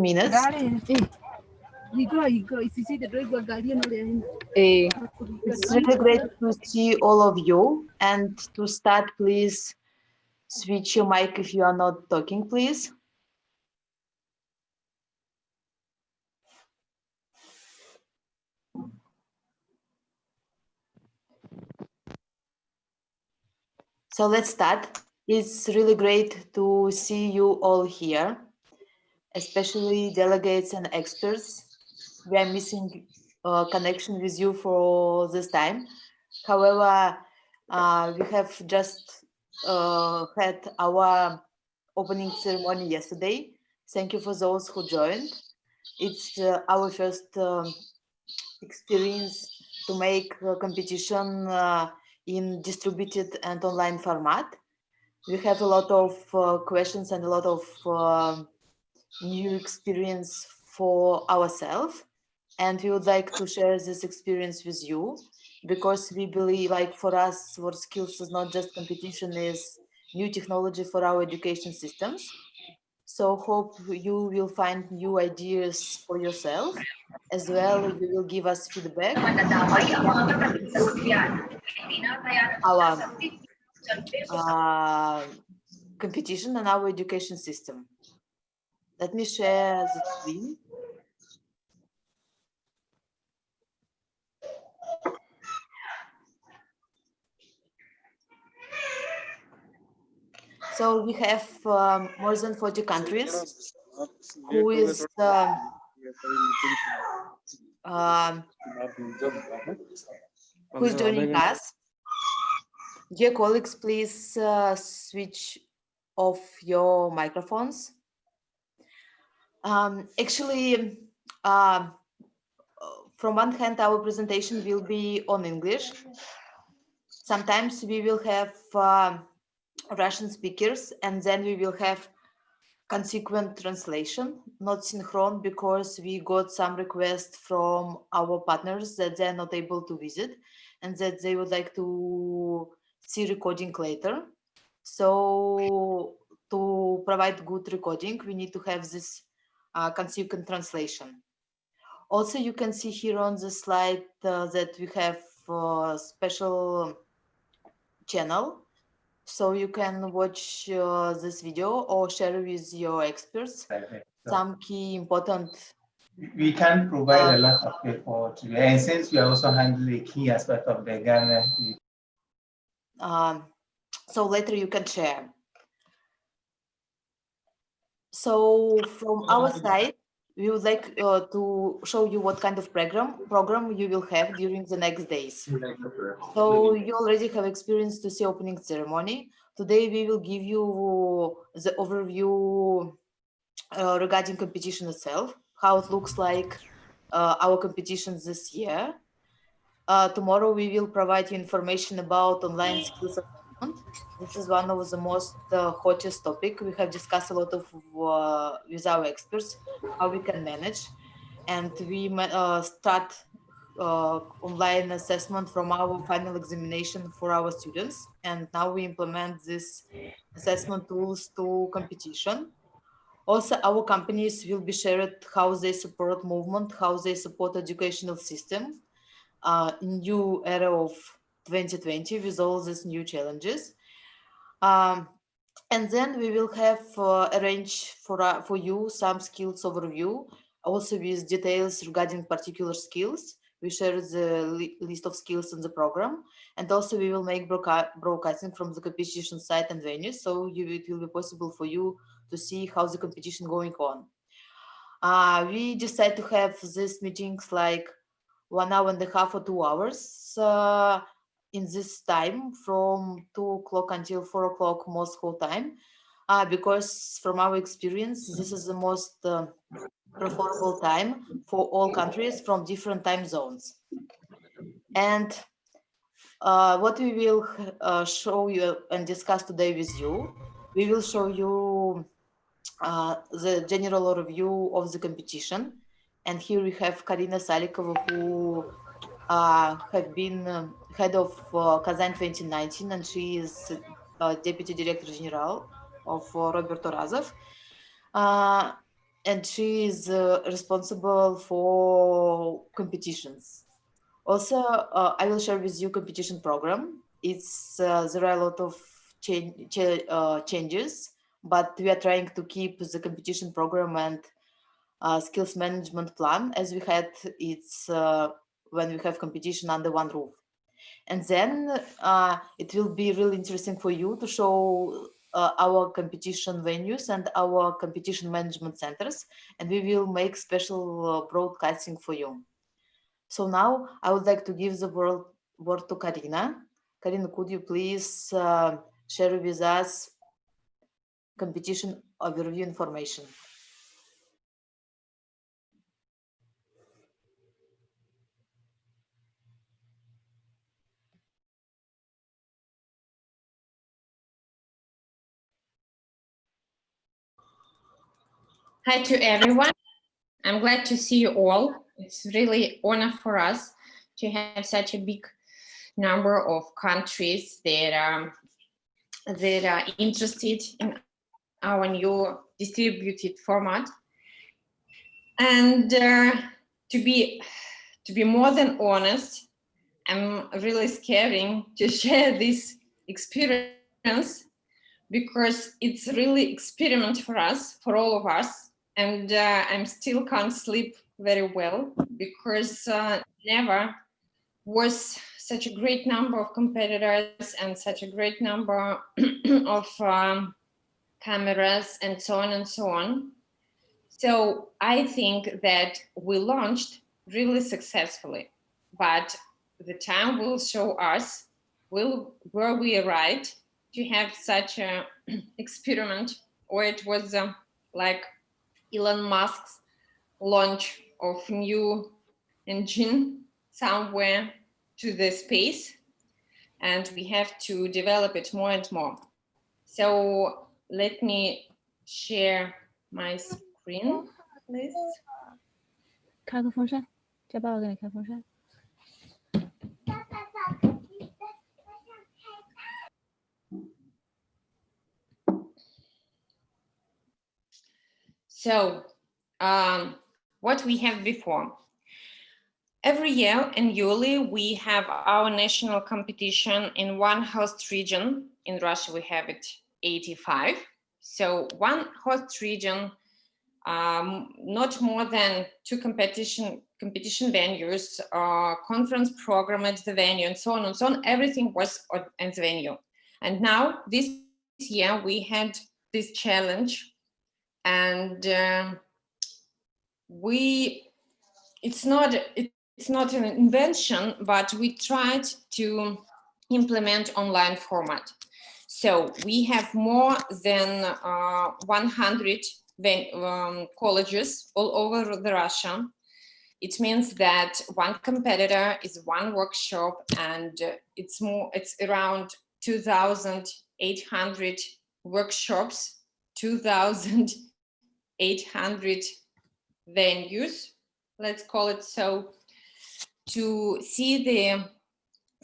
minutes. It's really great to see all of you. And to start, please switch your mic if you are not talking, please. So let's start. It's really great to see you all here, especially delegates and experts. We are missing connection with you for this time. However, we have just had our opening ceremony yesterday. Thank you for those who joined. It's our first experience to make a competition in distributed and online format. We have a lot of questions and a lot of new experience for ourselves, and we would like to share this experience with you, because we believe, like, for us, what skills is not just competition, is new technology for our education systems. So hope you will find new ideas for yourself. As well, you will give us feedback our competition and our education system. Let me share the screen. So we have more than 40 countries who is joining us. Dear colleagues, please switch off your microphones. Actually, from one hand, our presentation will be on English. Sometimes we will have Russian speakers, and then we will have consequent translation, not synchron, because we got some requests from our partners that they're not able to visit and that they would like to see recording later. So to provide good recording, we need to have this consequent translation. Also, you can see here on the slide that we have a special channel. So you can watch this video or share with your experts some key important. We can provide a lot of report today, and since we are also handling a key aspect of the Ghana. So later you can share. So from our side, we would like to show you what kind of program you will have during the next days. So you already have experience to see opening ceremony. Today we will give you the overview regarding competition itself, how it looks like our competitions this year. Tomorrow we will provide you information about online skills assessment. This is one of the most hottest topic. We have discussed a lot of with our experts how we can manage, and we start online assessment from our final examination for our students, and now we implement this assessment tools to competition. Also, our companies will be shared how they support movement, how they support educational system in new era of 2020 with all these new challenges. And then we will have arrange for you some skills overview, also with details regarding particular skills. We share the list of skills in the program, and also we will make broadcasting from the competition site and venues, so it will be possible for you to see how the competition going on. We decide to have these meetings like 1 hour and a half or 2 hours in this time from 2 o'clock until 4 o'clock Moscow time, because from our experience, this is the most preferable time for all countries from different time zones. And what we will show you and discuss today with you, we will show you the general overview of the competition. And here we have Karina Salikova, who have been head of Kazan 2019, and she is Deputy Director General of Robert Orazov. and she is responsible for competitions. Also, I will share with you competition program. It's there are a lot of changes, but we are trying to keep the competition program and skills management plan as we had it's when we have competition under one roof. And then it will be really interesting for you to show our competition venues and our competition management centers, and we will make special broadcasting for you. So now I would like to give the word to Karina. Karina, could you please share with us competition overview information? Hi to everyone. I'm glad to see you all. It's really honor for us to have such a big number of countries that are interested in our new distributed format. And to be more than honest, I'm really scared to share this experience because it's really experiment for us, for all of us. And I still can't sleep very well because never was such a great number of competitors and such a great number of cameras and so on and so on. So I think that we launched really successfully, but the time will show us were we right to have such an experiment, or it was like Elon Musk's launch of new engine somewhere to the space, and we have to develop it more and more. So let me share my screen, please. 开个风扇，叫爸爸给你开风扇。 So what we have before. Every year annually we have our national competition in one host region. In Russia we have it 85. So one host region, not more than 2 competition venues, conference program at the venue, and so on and so on. Everything was at the venue. And now this year we had this challenge, and it's not an invention, but we tried to implement online format. So we have more than 100 colleges all over the Russia. It means that one competitor is one workshop, and it's around 2,800 workshops, 2,800 venues, let's call it so, to see the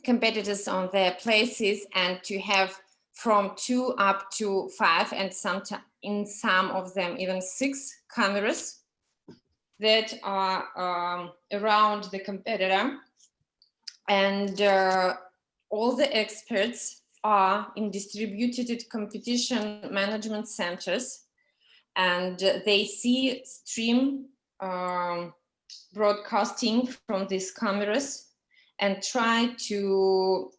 competitors on their places and to have from 2 up to 5, and in some of them even 6 cameras that are around the competitor. And all the experts are in distributed competition management centers, and they see stream broadcasting from these cameras and try to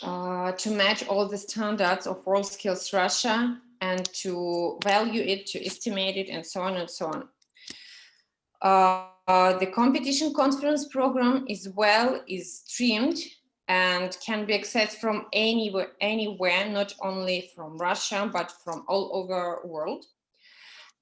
match all the standards of WorldSkills Russia and to value it, to estimate it, and so on and so on. The competition conference program is streamed and can be accessed from anywhere, not only from Russia, but from all over the world.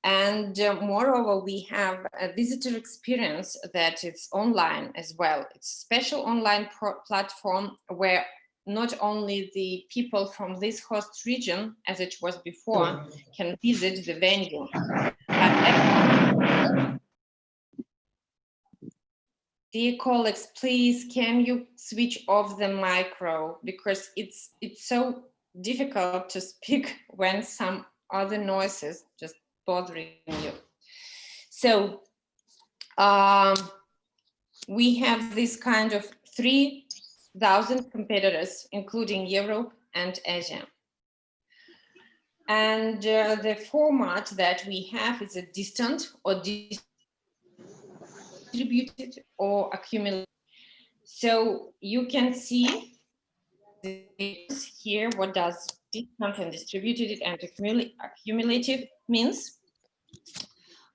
And moreover, we have a visitor experience that is online as well. It's a special online platform where not only the people from this host region, as it was before, can visit the venue. Dear colleagues, please, can you switch off the micro? Because it's so difficult to speak when some other noises just bothering you. So we have this kind of 3,000 competitors, including Europe and Asia. And the format that we have is a distant or distributed or accumulated. So you can see here what does distant and distributed and accumulative means.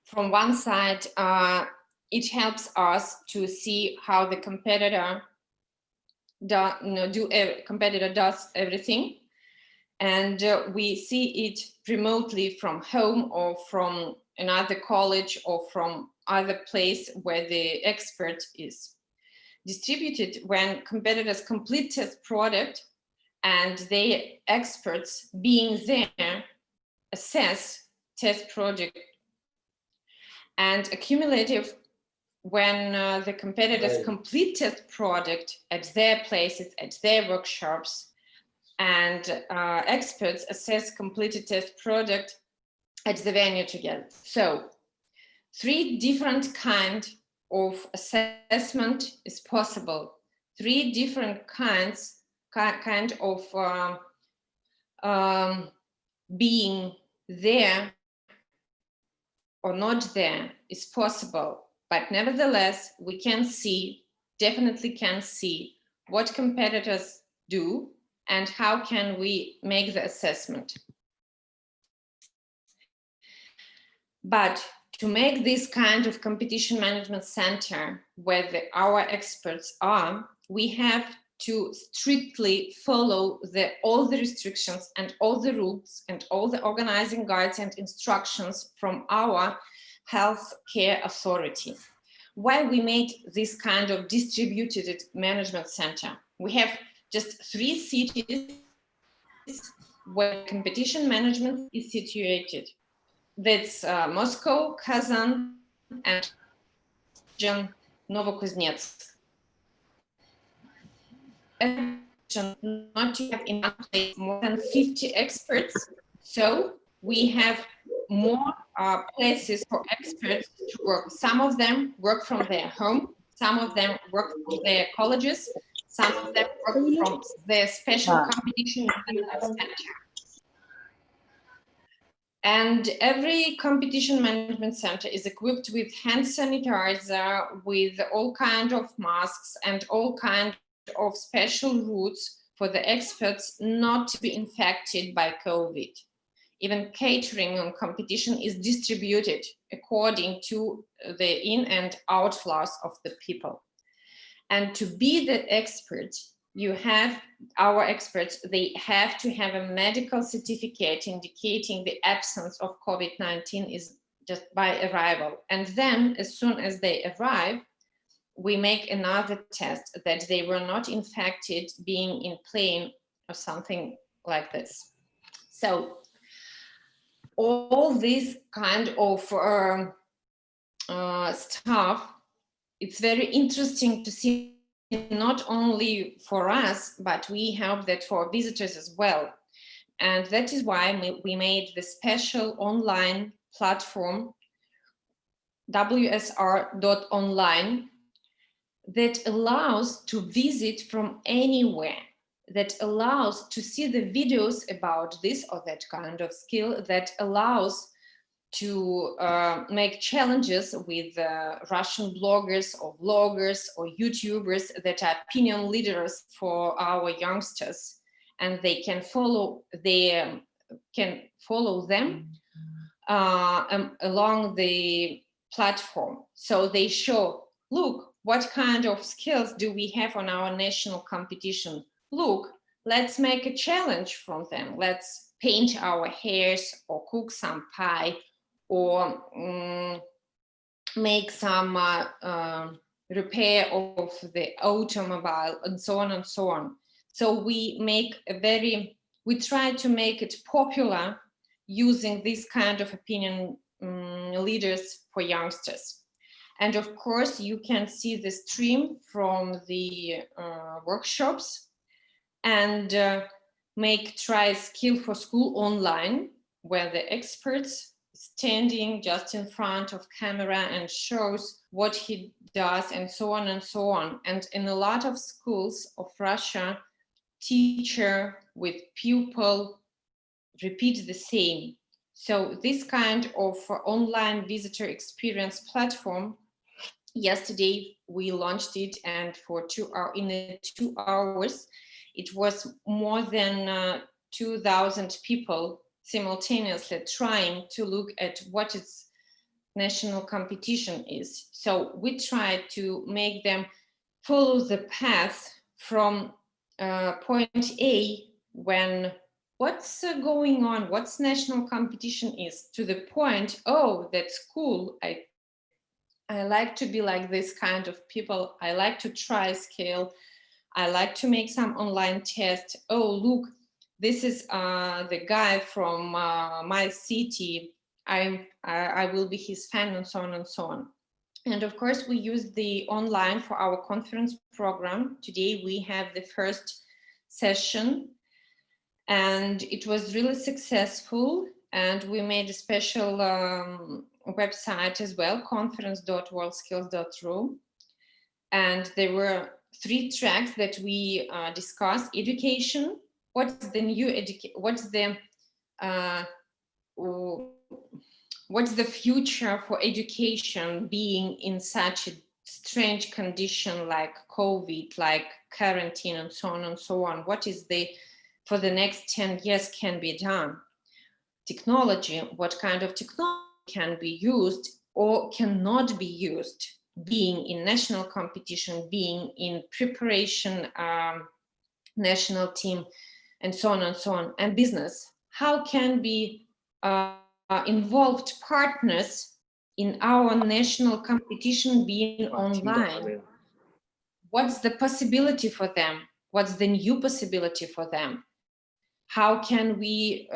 From one side, it helps us to see how the competitor competitor does everything, and we see it remotely from home or from another college or from other place where the expert is. Distributed, when competitors complete test product and their experts being there assess test project. And accumulative, when the competitors complete test product at their places, at their workshops, and experts assess completed test product at the venue together. So 3 different kinds of assessment is possible. 3 different kinds of being there or not there is possible. But nevertheless, we can see, definitely can see what competitors do and how can we make the assessment. But to make this kind of competition management center where our experts are, we have to strictly follow all the restrictions and all the rules and all the organizing guides and instructions from our healthcare authority. Why we made this kind of distributed management center? We have just 3 cities where competition management is situated. That's Moscow, Kazan, and Novokuznetsk. Not to have in one place more than 50 experts, so we have more places for experts to work. Some of them work from their home, some of them work from their colleges, some of them work from their special competition management center. And every competition management center is equipped with hand sanitizer, with all kinds of masks and all kinds of special routes for the experts not to be infected by COVID. Even catering on competition is distributed according to the in and out flows of the people. And to be the expert, you have, our experts, they have to have a medical certificate indicating the absence of COVID-19 is just by arrival. And then as soon as they arrive, we make another test that they were not infected being in plane or something like this. So all this kind of stuff, it's very interesting to see, not only for us, but we hope that for visitors as well. And that is why we made the special online platform, wsr.online, that allows to visit from anywhere, that allows to see the videos about this or that kind of skill, that allows to make challenges with Russian bloggers or vloggers or YouTubers that are opinion leaders for our youngsters, and they can follow them along the platform. So they show, look, what kind of skills do we have on our national competition? Look, let's make a challenge from them. Let's paint our hairs or cook some pie or make some repair of the automobile and so on and so on. So we try to make it popular using this kind of opinion leaders for youngsters. And of course, you can see the stream from the workshops and try Skill for School online, where the experts standing just in front of camera and shows what he does and so on and so on. And in a lot of schools of Russia, teacher with pupil repeat the same. So this kind of online visitor experience platform, yesterday we launched it, and for 2 hours, in 2 hours, it was more than 2,000 people simultaneously trying to look at what its national competition is. So we tried to make them follow the path from point A, when what's going on, what's national competition is, to the point, oh, that's cool. I like to be like this kind of people. I like to try scale. I like to make some online test. Oh, look, this is the guy from my city. I will be his fan, and so on and so on. And of course, we use the online for our conference program. Today we have the first session, and it was really successful. And we made a special website as well, conference.worldskills.ru. And there were 3 tracks that we discussed: education, what's the future for education being in such a strange condition like COVID, like quarantine, and so on and so on. What is for the next 10 years can be done? Technology, what kind of technology can be used or cannot be used, being in national competition, being in preparation national team, and so on and so on. And business, how can be involved partners in our national competition being online? What's the possibility for them? What's the new possibility for them? How can we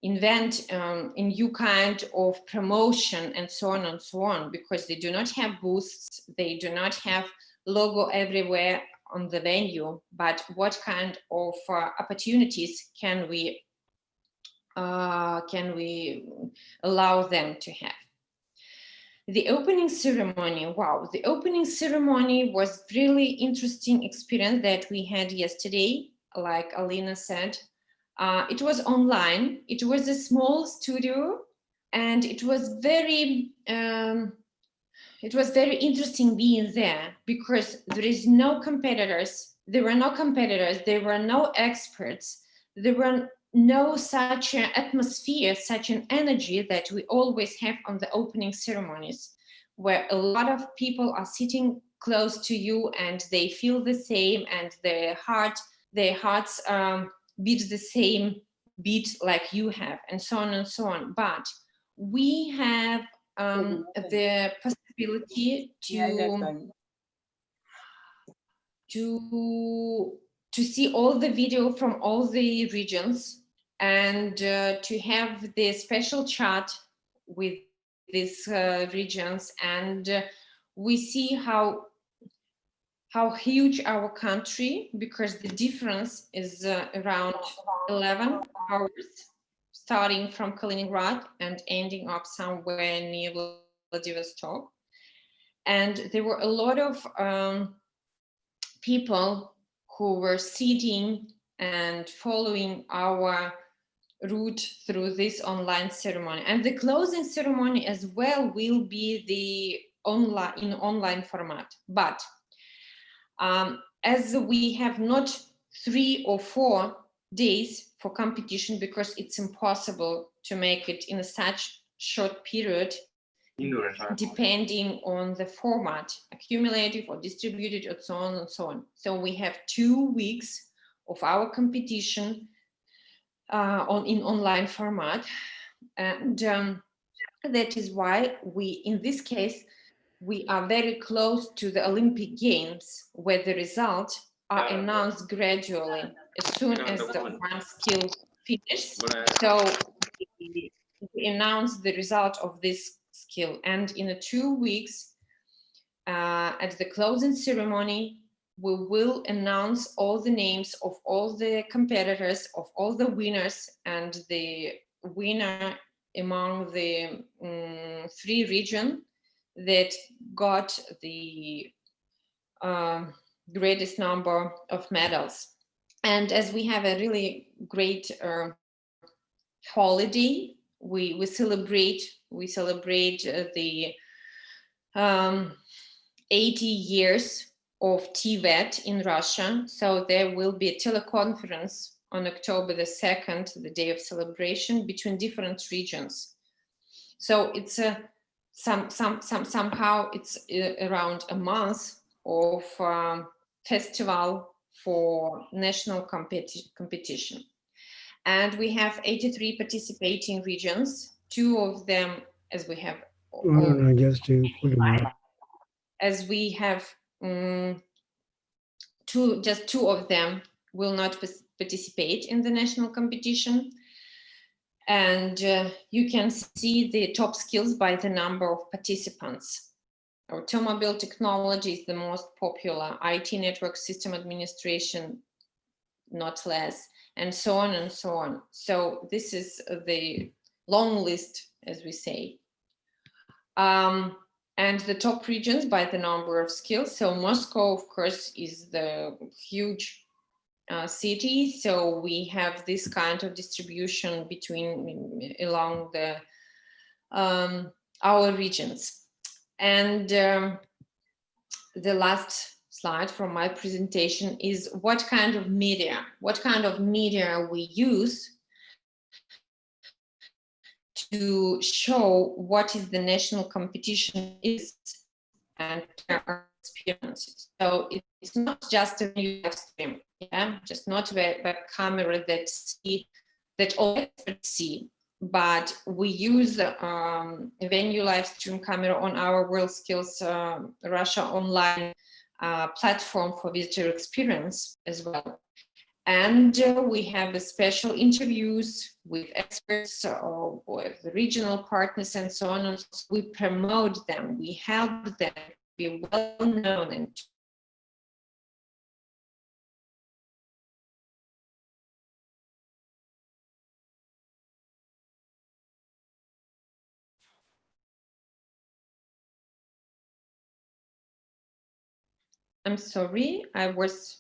invent a new kind of promotion, and so on and so on? Because they do not have booths, they do not have logo everywhere on the venue, but what kind of opportunities can we allow them to have? The opening ceremony, wow, the opening ceremony was really interesting experience that we had yesterday. Like Alina said, it was online, it was a small studio, and it was very interesting being there, because there were no competitors, there were no experts, there were no such an atmosphere, such an energy that we always have on the opening ceremonies, where a lot of people are sitting close to you and they feel the same, and their hearts beat the same beat like you have, and so on and so on. But we have the possibility to see all the video from all the regions, and to have the special chat with these regions, and we see how huge our country, because the difference is around 11 hours, starting from Kaliningrad and ending up somewhere near Vladivostok. And there were a lot of people who were sitting and following our route through this online ceremony. And the closing ceremony as well will be in online format. But as we have not 3 or 4 days for competition, because it's impossible to make it in such short period, depending on the format, accumulative or distributed, and so on and so on. So we have 2 weeks of our competition in online format, and that is why in this case, we are very close to the Olympic Games, where the results are announced gradually as soon as the one skill finishes. So we announce the result of this skill, and in 2 weeks, at the closing ceremony, we will announce all the names of all the competitors, of all the winners, and the winner among the 3 regions that got the greatest number of medals. And as we have a really great holiday, we celebrate the 80 years of TVET in Russia. So there will be a teleconference on October the 2nd, the day of celebration, between different regions. So it's somehow it's around a month of festival for national competition. And we have 83 participating regions. 2 of them, as we have just two of them will not participate in the national competition. And you can see the top skills by the number of participants. Automobile technology is the most popular, IT network system administration, not less, and so on and so on. So this is the long list, as we say. And the top regions by the number of skills. So Moscow, of course, is the huge city. So we have this kind of distribution along the our regions. And the last slide from my presentation is what kind of media we use to show what is the national competition is and our experiences. So it's not just a live stream, just not a camera that all experts see, but we use a venue live stream camera on our WorldSkills Russia online platform for visitor experience as well. And we have a special interviews with experts or with the regional partners and so on. And so we promote them, we help them to be well known. And I'm sorry, I was.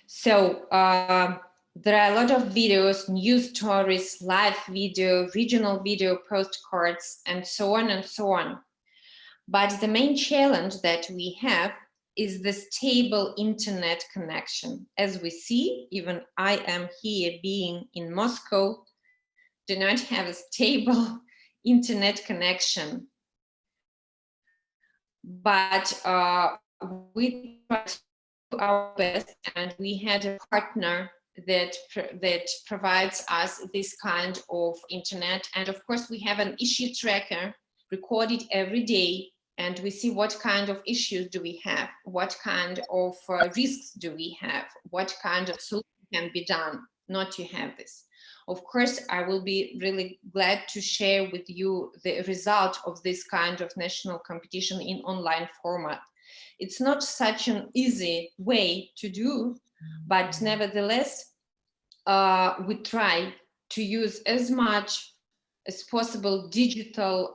So there are a lot of videos, news stories, live video, regional video, postcards, and so on and so on. But the main challenge that we have is the stable internet connection. As we see, even I am here being in Moscow, do not have a stable internet connection. But we try to do our best, and we had a partner that provides us this kind of internet. And of course, we have an issue tracker recorded every day, and we see what kind of issues do we have, what kind of risks do we have, what kind of solution can be done not to have this. Of course, I will be really glad to share with you the result of this kind of national competition in online format. It's not such an easy way to do, but nevertheless, we try to use as much as possible digital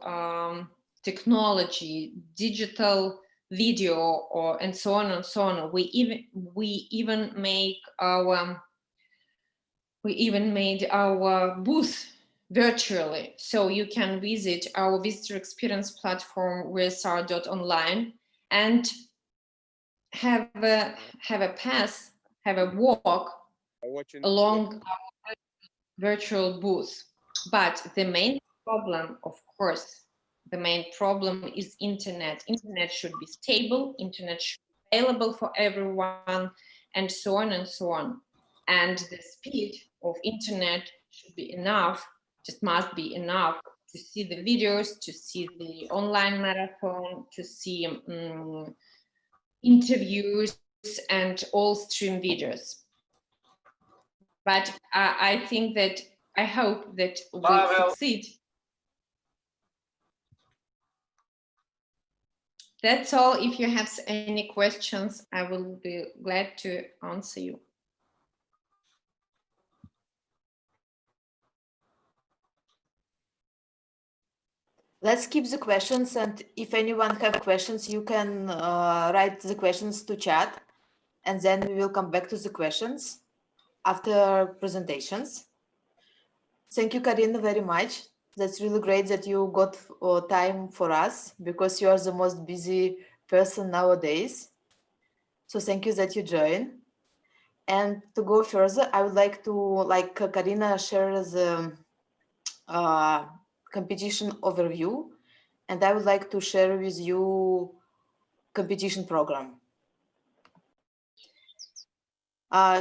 technology, digital video, and so on and so on. We even made our booth virtually, so you can visit our visitor experience platform wsr.online and have a walk along our virtual booth. But the main problem, of course, is internet. Internet should be stable, internet should be available for everyone, and so on and so on. And the speed of internet should be enough, just must be enough to see the videos, to see the online marathon, to see interviews and all stream videos. But I hope that we'll succeed. That's all. If you have any questions, I will be glad to answer you. Let's keep the questions, and if anyone have questions, you can write the questions to chat, and then we will come back to the questions after presentations. Thank you, Karina, very much. That's really great that you got time for us, because you are the most busy person nowadays. So thank you that you joined. And to go further, I would like to, like Karina, share the competition overview, and I would like to share with you competition program.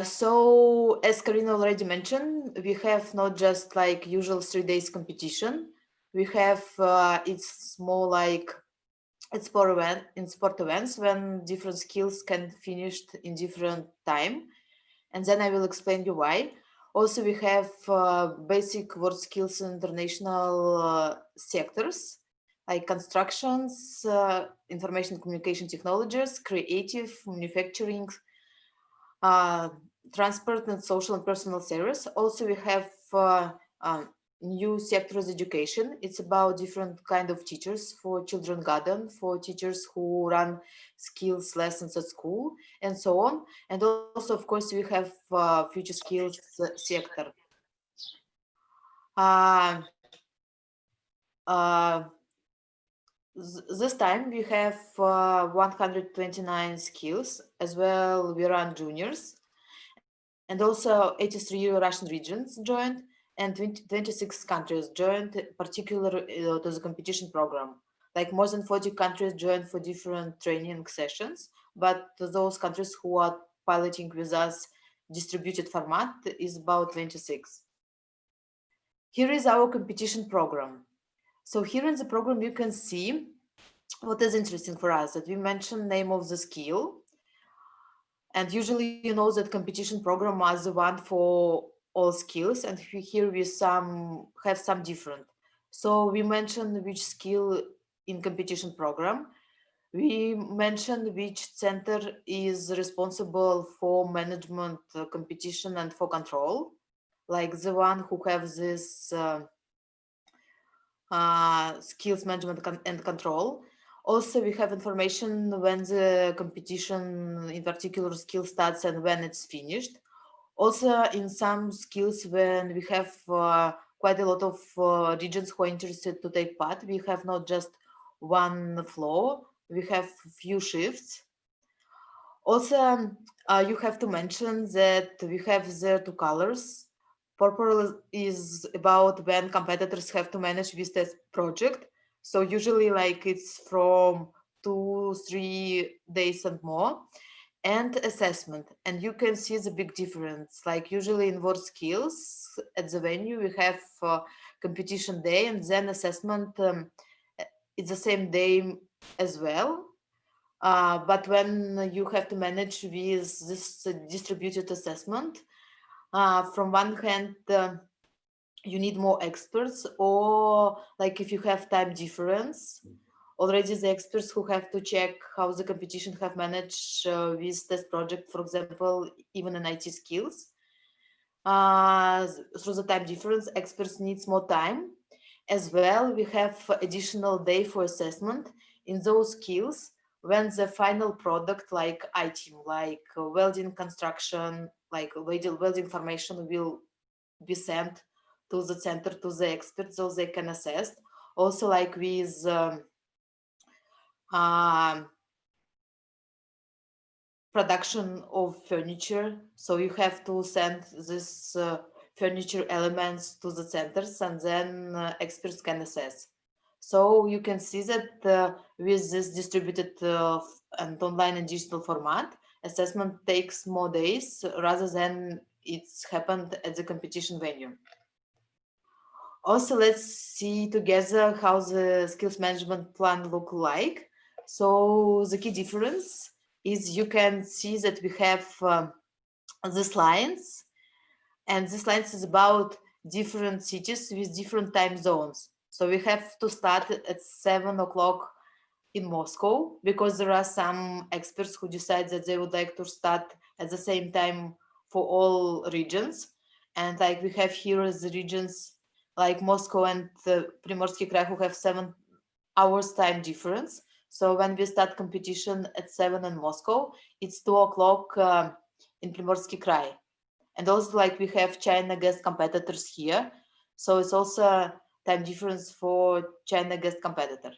So as Karina already mentioned, we have not just like usual 3 days competition. We have it's more like it's in sport events when different skills can finished in different time, and then I will explain you why. Also, we have basic world skills in international sectors like constructions, information communication technologies, creative, manufacturing, transport and social and personal service. Also, we have new sectors education. It's about different kind of teachers for children garden, for teachers who run skills lessons at school, and so on. And also, of course, we have future skills sector. This time we have 129 skills. As well, we run juniors, and also 83 Russian regions joined, and 26 countries joined, particularly to the competition program. Like more than 40 countries joined for different training sessions, but those countries who are piloting with us distributed format is about 26. Here is our competition program. So here in the program, you can see what is interesting for us, that we mentioned name of the skill. And usually, you know that competition program is the one for all skills, and here we have some different. So we mentioned which skill in competition program. We mentioned which center is responsible for management, competition, and for control, like the one who have this skills management and control. Also, we have information when the competition in particular skill starts and when it's finished. Also, in some skills, when we have quite a lot of regions who are interested to take part, we have not just one floor, we have few shifts. Also, you have to mention that we have there two colors. Purple is about when competitors have to manage this test project. So usually like it's from 2-3 days and more. And assessment. And you can see the big difference. Like usually in world skills at the venue, we have competition day and then assessment. It's the same day as well. But when you have to manage with this distributed assessment, from one hand, you need more experts, or like if you have time difference, already the experts who have to check how the competition have managed with test project, for example, even in IT skills. Through the time difference, experts needs more time. As well, we have additional day for assessment in those skills when the final product like item, like welding construction, like welding formation will be sent to the center, to the experts, so they can assess. Also like with production of furniture. So you have to send this furniture elements to the centers, and then experts can assess. So you can see that with this distributed and online and digital format, assessment takes more days rather than it's happened at the competition venue. Also, let's see together how the skills management plan look like. So the key difference is you can see that we have these lines, and this lines is about different cities with different time zones. So we have to start at 7 o'clock in Moscow, because there are some experts who decide that they would like to start at the same time for all regions. And like we have here the regions like Moscow and Primorsky Krai who have 7 hours time difference. So when we start competition at 7 in Moscow, it's 2 o'clock in Primorsky Krai. And also like we have China guest competitors here. So it's also time difference for China guest competitor.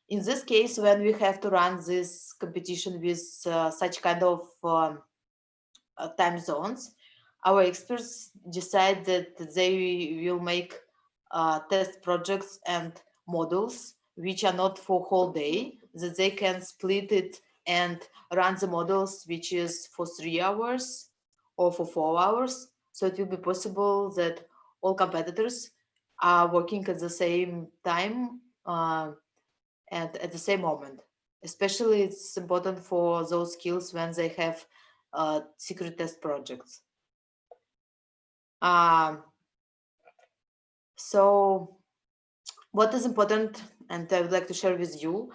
In this case, when we have to run this competition with such kind of time zones, our experts decide that they will make test projects and models which are not for whole day, that they can split it and run the models which is for 3 hours or for 4 hours. So it will be possible that all competitors are working at the same time and at the same moment. Especially it's important for those skills when they have secret test projects. So what is important, and I would like to share with you,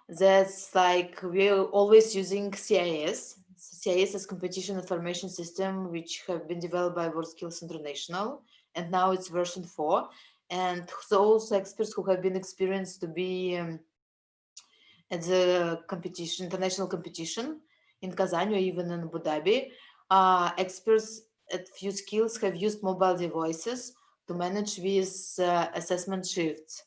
that's like we're always using CIS. CIS is Competition Information System, which have been developed by WorldSkills International, and now it's version 4. And those experts who have been experienced to be at the competition, international competition in Kazan or even in Abu Dhabi, experts at few skills have used mobile devices to manage these assessment shifts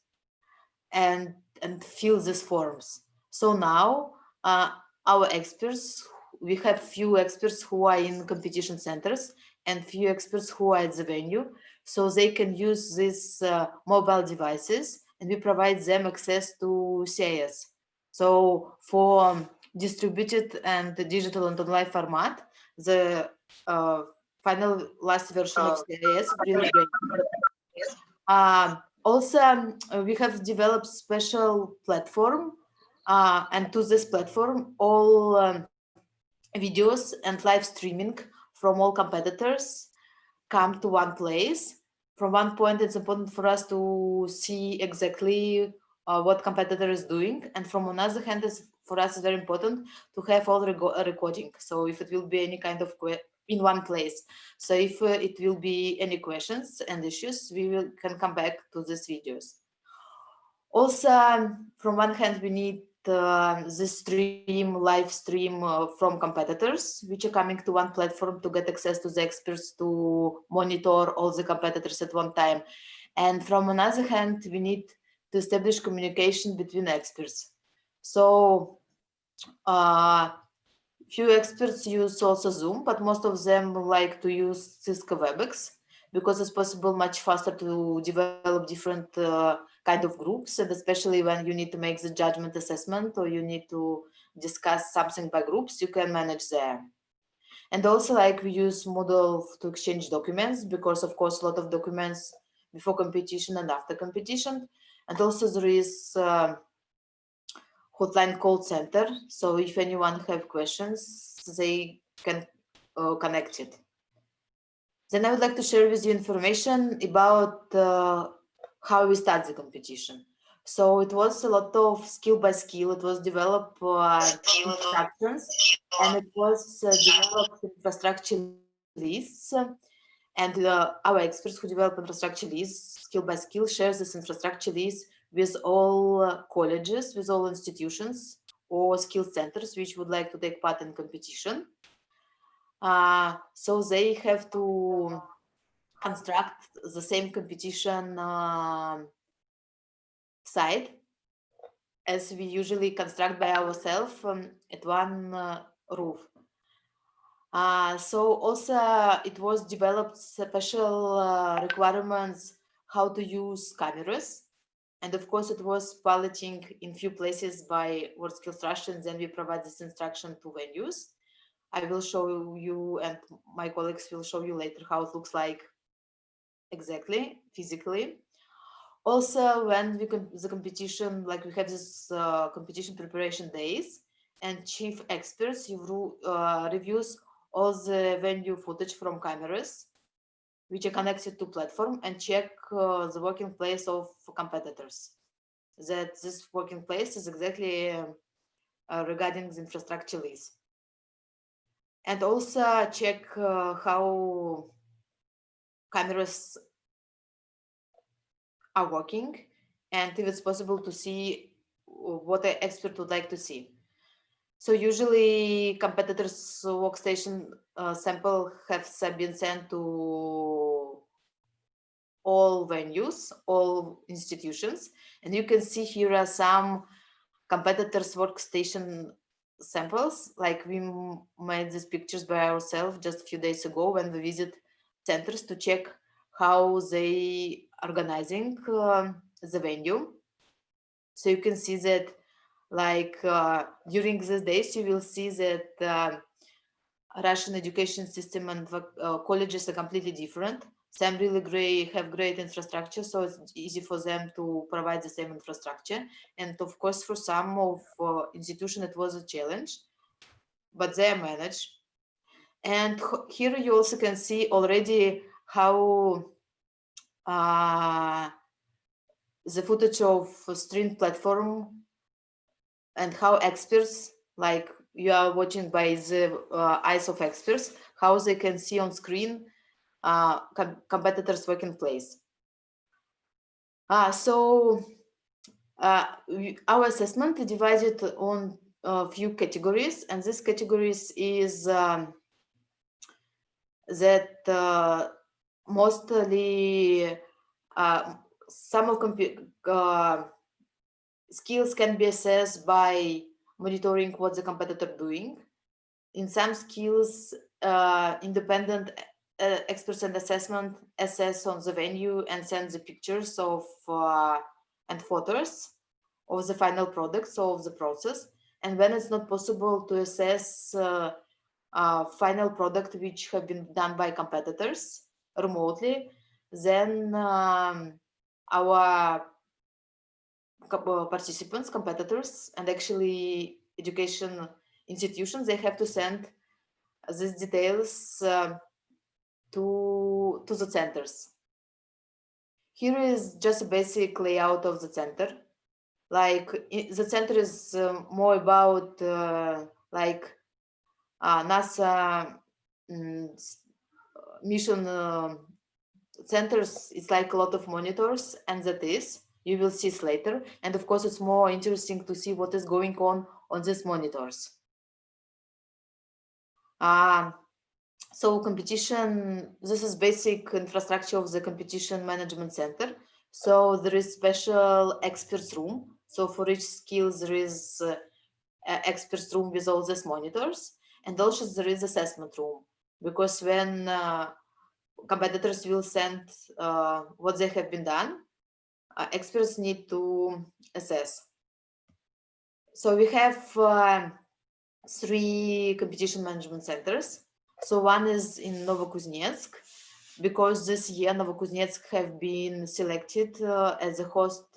and fill these forms. So now our experts, we have few experts who are in competition centers and few experts who are at the venue, so they can use these mobile devices, and we provide them access to CIS. So for distributed and digital and online format, the final last version of CIS is really great. Also, we have developed special platform, and to this platform, all videos and live streaming from all competitors come to one place. From one point, it's important for us to see exactly what competitor is doing, and from another hand, for us it's very important to have all recording. So if it will be any kind of in one place, so if it will be any questions and issues, we can come back to these videos. Also, from one hand, we need this live stream from competitors, which are coming to one platform to get access to the experts to monitor all the competitors at one time. And from another hand, we need to establish communication between experts. So few experts use also Zoom, but most of them like to use Cisco WebEx because it's possible much faster to develop different kind of groups, and especially when you need to make the judgment assessment or you need to discuss something by groups, you can manage there. And also like we use Moodle to exchange documents because of course a lot of documents before competition and after competition. And also there is hotline call center. So if anyone have questions, they can connect it. Then I would like to share with you information about how we start the competition. So it was a lot of skill by skill. It was developed instructions, and it was developed infrastructure lists. And our experts who develop infrastructure lists, skill by skill, share this infrastructure list with all colleges, with all institutions or skill centers which would like to take part in competition. So they have to construct the same competition site as we usually construct by ourselves at one roof. So also it was developed special requirements how to use cameras. And of course it was piloting in few places by WorldSkills Russia, and then we provide this instruction to venues. I will show you, and my colleagues will show you later how it looks like exactly, physically. Also, when the competition, like we have this competition preparation days, and chief experts reviews all the venue footage from cameras, which are connected to platform, and check the working place of competitors. that this working place is exactly regarding the infrastructure lease. And also check how cameras are working, and if it's possible to see what an expert would like to see. So usually competitors' workstation sample have been sent to all venues, all institutions, and you can see here are some competitors' workstation samples. Like we made these pictures by ourselves just a few days ago when we visit centers to check how they organizing the venue. So you can see that like during these days, you will see that Russian education system and colleges are completely different. Some really have great infrastructure, so it's easy for them to provide the same infrastructure. And of course, for some of institutions, it was a challenge, but they are managed. And here you also can see already how the footage of stream platform and how experts, like you are watching by the eyes of experts, how they can see on screen competitors' working place. So our assessment is divided on a few categories, and these categories is that mostly some of skills can be assessed by monitoring what the competitor doing. In some skills, independent experts and assessment assess on the venue and send the pictures of and photos of the final products of the process. And when it's not possible to assess final product which have been done by competitors remotely, then our participants, competitors, and actually education institutions, they have to send these details to the centers. Here is just a basic layout of the center. Like the center is more about like NASA mission centers. It's like a lot of monitors, and that is, you will see it later. And of course, it's more interesting to see what is going on these monitors. So competition, this is basic infrastructure of the competition management center. So there is special experts room. So for each skill, there is experts room with all these monitors. And also there is assessment room, because when competitors will send what they have been done, experts need to assess. So we have 3 competition management centers. So one is in Novokuznetsk, because this year Novokuznetsk have been selected as a host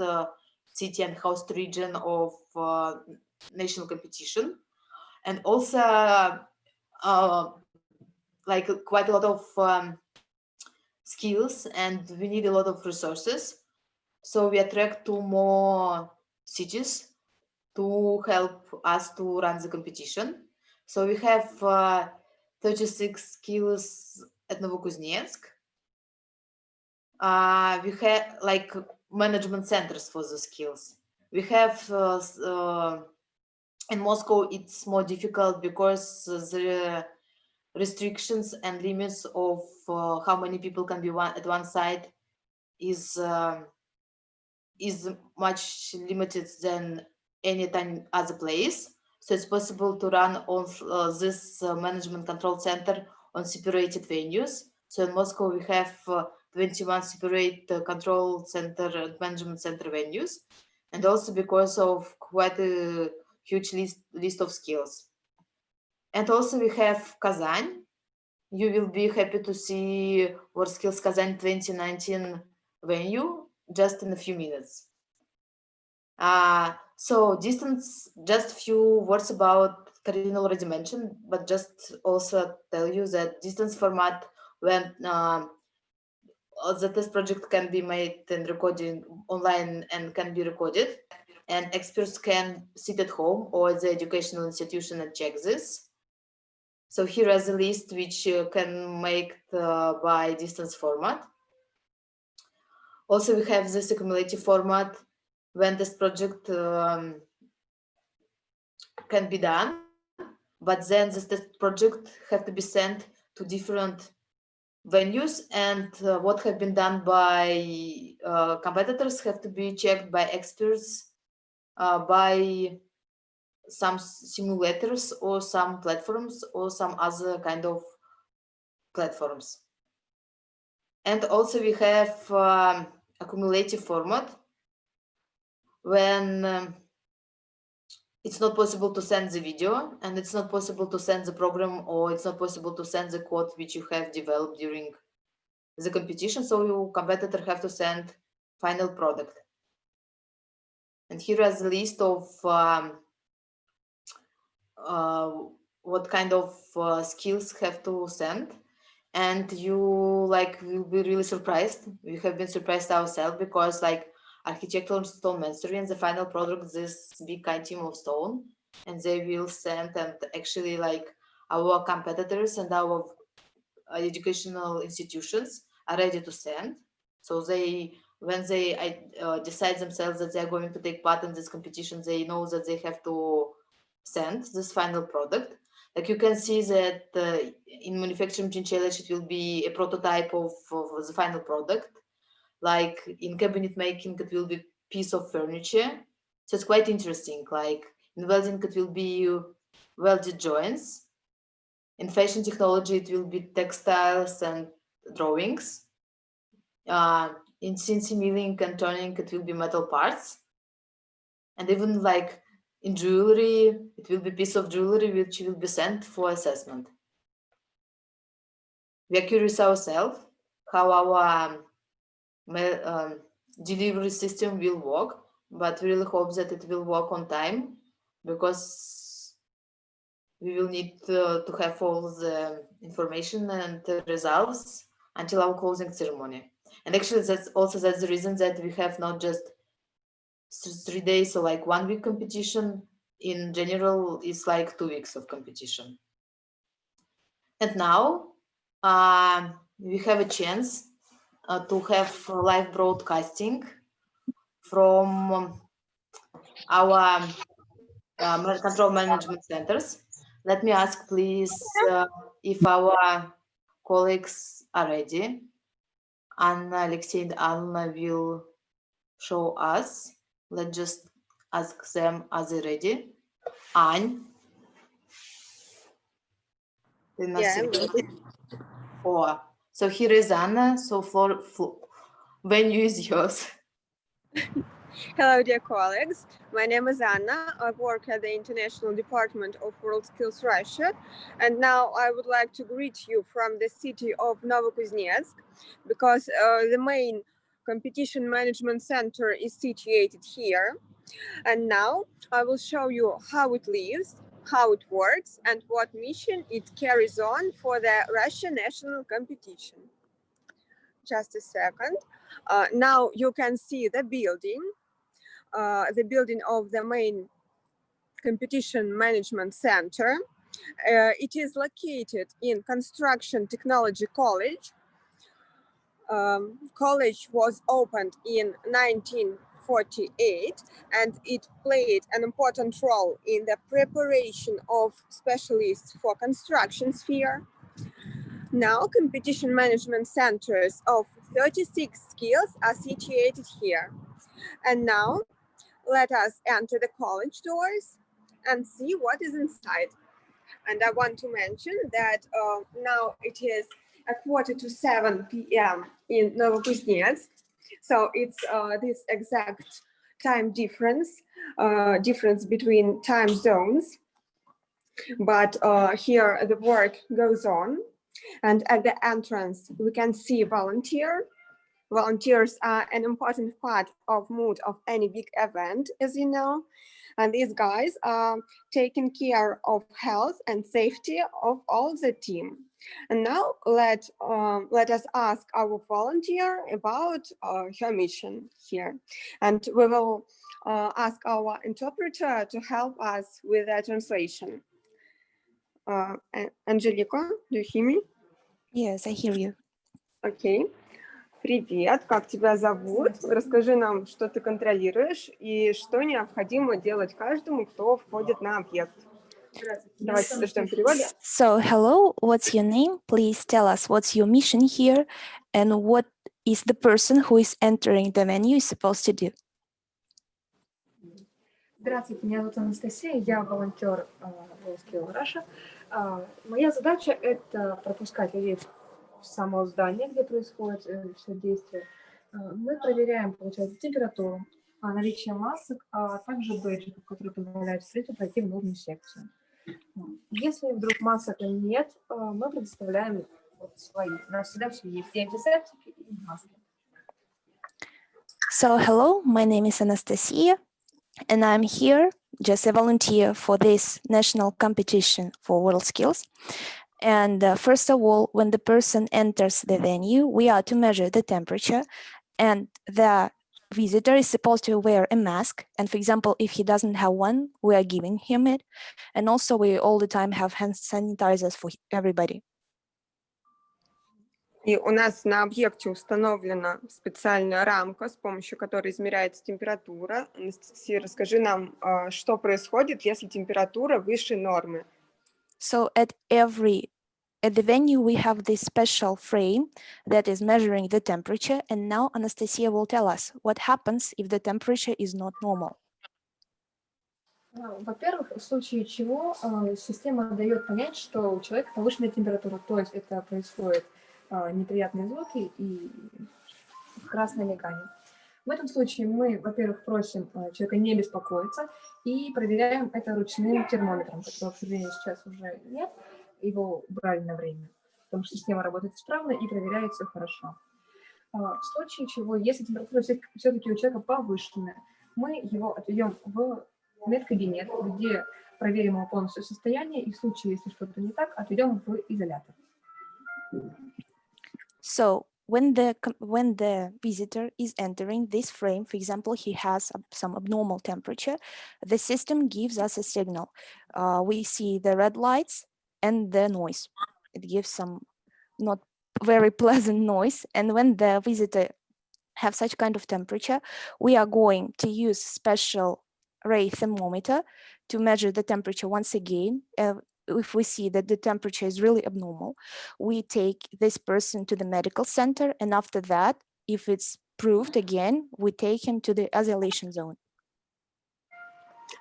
city and host region of national competition. And also like quite a lot of skills, and we need a lot of resources. So we attract 2 more cities to help us to run the competition. So we have 36 skills at Novokuznetsk. We have like management centers for the skills. We have in Moscow, it's more difficult because the restrictions and limits of how many people can be at one side is much limited than any time other place. So it's possible to run on this management control center on separated venues. So in Moscow, we have 21 separate control center and management center venues, and also because of quite a huge list of skills. And also we have Kazan. You will be happy to see WorldSkills Kazan 2019 venue just in a few minutes. So distance, just a few words about, Karina already mentioned, but just also tell you that distance format when the test project can be made and recorded online and can be recorded, and experts can sit at home or the educational institution and check this. So here is a list which can make by distance format. Also, we have this accumulative format when this project can be done, but then this test project have to be sent to different venues, and what have been done by competitors have to be checked by experts by some simulators or some platforms or some other kind of platforms. And also we have accumulative format when it's not possible to send the video, and it's not possible to send the program, or it's not possible to send the code which you have developed during the competition. So your competitor have to send final product. And here is a list of what kind of skills have to send. And you will be really surprised. We have been surprised ourselves, because architectural stone masonry and the final product, this big kind team of stone, and they will send, and actually our competitors and our educational institutions are ready to send. So when they decide themselves that they're going to take part in this competition, they know that they have to send this final product. Like you can see that in manufacturing gene challenge, it will be a prototype of the final product. Like in cabinet making, it will be piece of furniture. So it's quite interesting. Like in welding, it will be welded joints. In fashion technology, it will be textiles and drawings. In CNC milling and turning, it will be metal parts. And even in jewelry, it will be piece of jewelry which will be sent for assessment. We are curious ourselves how our delivery system will work, but we really hope that it will work on time, because we will need to have all the information and the results until our closing ceremony. And actually that's the reason that we have not just 3 days or 1 week competition. In general, it's 2 weeks of competition. And now we have a chance to have live broadcasting from our control management centers. Let me ask, please, if our colleagues are ready. Anna, Alexei, and Anna will show us. Let's just ask them, are they ready? Anne? Yeah, I'm ready. Oh, so here is Anna. So venue is yours. Hello, dear colleagues. My name is Anna. I work at the International Department of World Skills Russia. And now I would like to greet you from the city of Novokuznetsk, because the main competition management center is situated here. And now I will show you how it lives, how it works, and what mission it carries on for the Russian national competition. Just a second. Now you can see the building of the main competition management center. It is located in Construction Technology College. College was opened in 1948, and it played an important role in the preparation of specialists for construction sphere. Now, competition management centers of 36 skills are situated here. And now, let us enter the college doors and see what is inside. And I want to mention that now it is 6:45 p.m. in Novokuznetsk. So it's this exact time difference between time zones. But here the work goes on. And at the entrance, we can see volunteers. Volunteers are an important part of mood of any big event, as you know. And these guys are taking care of health and safety of all the team. And now let us ask our volunteer about her mission here. And we will ask our interpreter to help us with the translation. Angelica, do you hear me? Yes, I hear you. Окей. Привет, как тебя зовут? Расскажи нам, что ты контролируешь и что необходимо делать каждому, кто входит на объект. Давайте подождем перевода. So, hello, what's your name? Please tell us what's your mission here and what is the person who is entering the venue is supposed to do. Здравствуйте, меня зовут Анастасия, я волонтер WorldSkills Russia. Моя задача – это пропускать людей в само здание, где происходит все действие. Мы проверяем, получается, температуру, наличие масок, а также бейджиков, которые позволяют зрителю пройти в нужную секцию. Если вдруг масок нет, мы предоставляем свои. У нас всегда все есть, и антисептики, и маски. So, hello, my name is Anastasia, and I'm here just a volunteer for this national competition for WorldSkills. And first of all, when the person enters the venue, we are to measure the temperature, and the visitor is supposed to wear a mask. And for example, if he doesn't have one, we are giving him it. And also we all the time have hand sanitizers for everybody. И у нас на объекте установлена специальная рамка, с помощью которой измеряется температура. Анастасия, расскажи нам, что происходит, если температура выше нормы. So at the venue, we have this special frame that is measuring the temperature. And now Anastasia will tell us what happens if the temperature is not normal. Во-первых, в случае чего система дает понять, что у человека повышенная температура, то есть это происходит неприятные звуки и красное мигание. В этом случае мы, во-первых, просим человека не беспокоиться и проверяем это ручным термометром, которого, к сожалению, сейчас уже нет, его убрали на время, потому что система работает исправно и проверяет все хорошо. В случае чего, если температура все-таки у человека повышенная, мы его отведем в медкабинет, где проверим его полностью состояние, и в случае, если что-то не так, отведем в изолятор. So when the visitor is entering this frame, for example, he has some abnormal temperature, the system gives us a signal. We see the red lights and the noise. It gives some not very pleasant noise. And when the visitor have such kind of temperature, we are going to use special ray thermometer to measure the temperature once again. If we see that the temperature is really abnormal, we take this person to the medical center. And after that, if it's proved again, we take him to the isolation zone.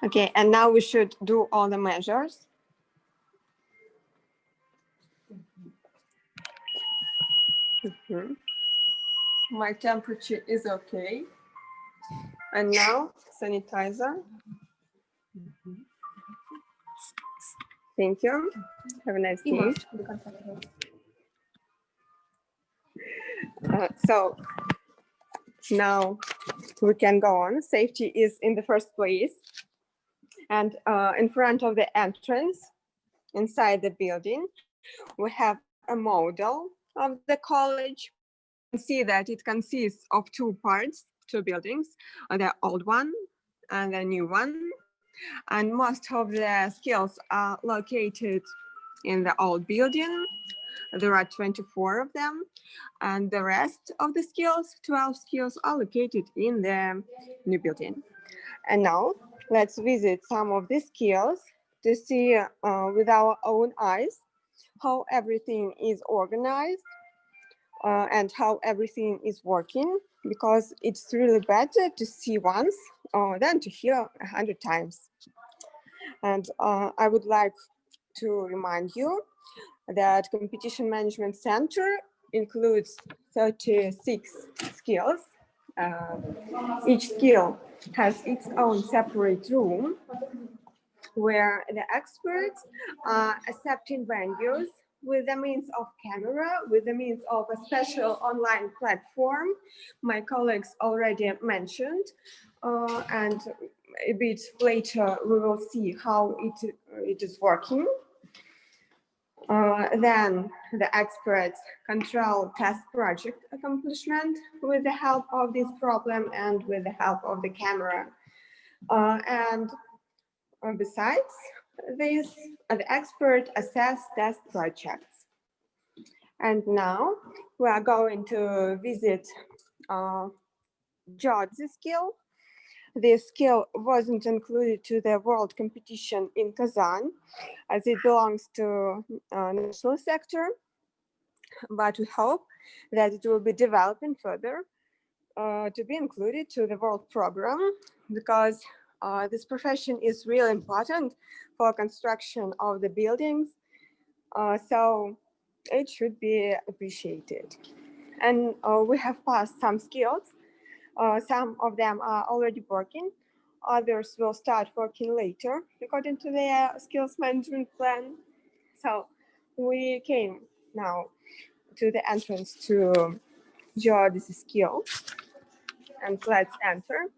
Okay, and now we should do all the measures. My temperature is okay. And now, sanitizer. Thank you. Have a nice day. So now we can go on. Safety is in the first place. And in front of the entrance, inside the building, we have a model of the college. You can see that it consists of two parts, two buildings, the old one and the new one. And most of the skills are located in the old building. There are 24 of them. And the rest of the skills, 12 skills, are located in the new building. And now let's visit some of the skills to see with our own eyes how everything is organized and how everything is working, because it's really better to see once than to hear 100 times. And I would like to remind you that Competition Management Center includes 36 skills. Each skill has its own separate room where the experts are accepting venues with the means of camera, with the means of a special online platform my colleagues already mentioned. And a bit later, we will see how it is working. Then the experts control test project accomplishment with the help of this problem and with the help of the camera. And besides this, the expert assess test projects. And now we are going to visit Geodesy skill. This skill wasn't included to the world competition in Kazan, as it belongs to national sector, but we hope that it will be developing further to be included to the world program, because this profession is really important for construction of the buildings, so it should be appreciated. And we have passed some skills. Some of them are already working. Others will start working later according to their skills management plan. So we came now to the entrance to Geodesy skill, and let's enter.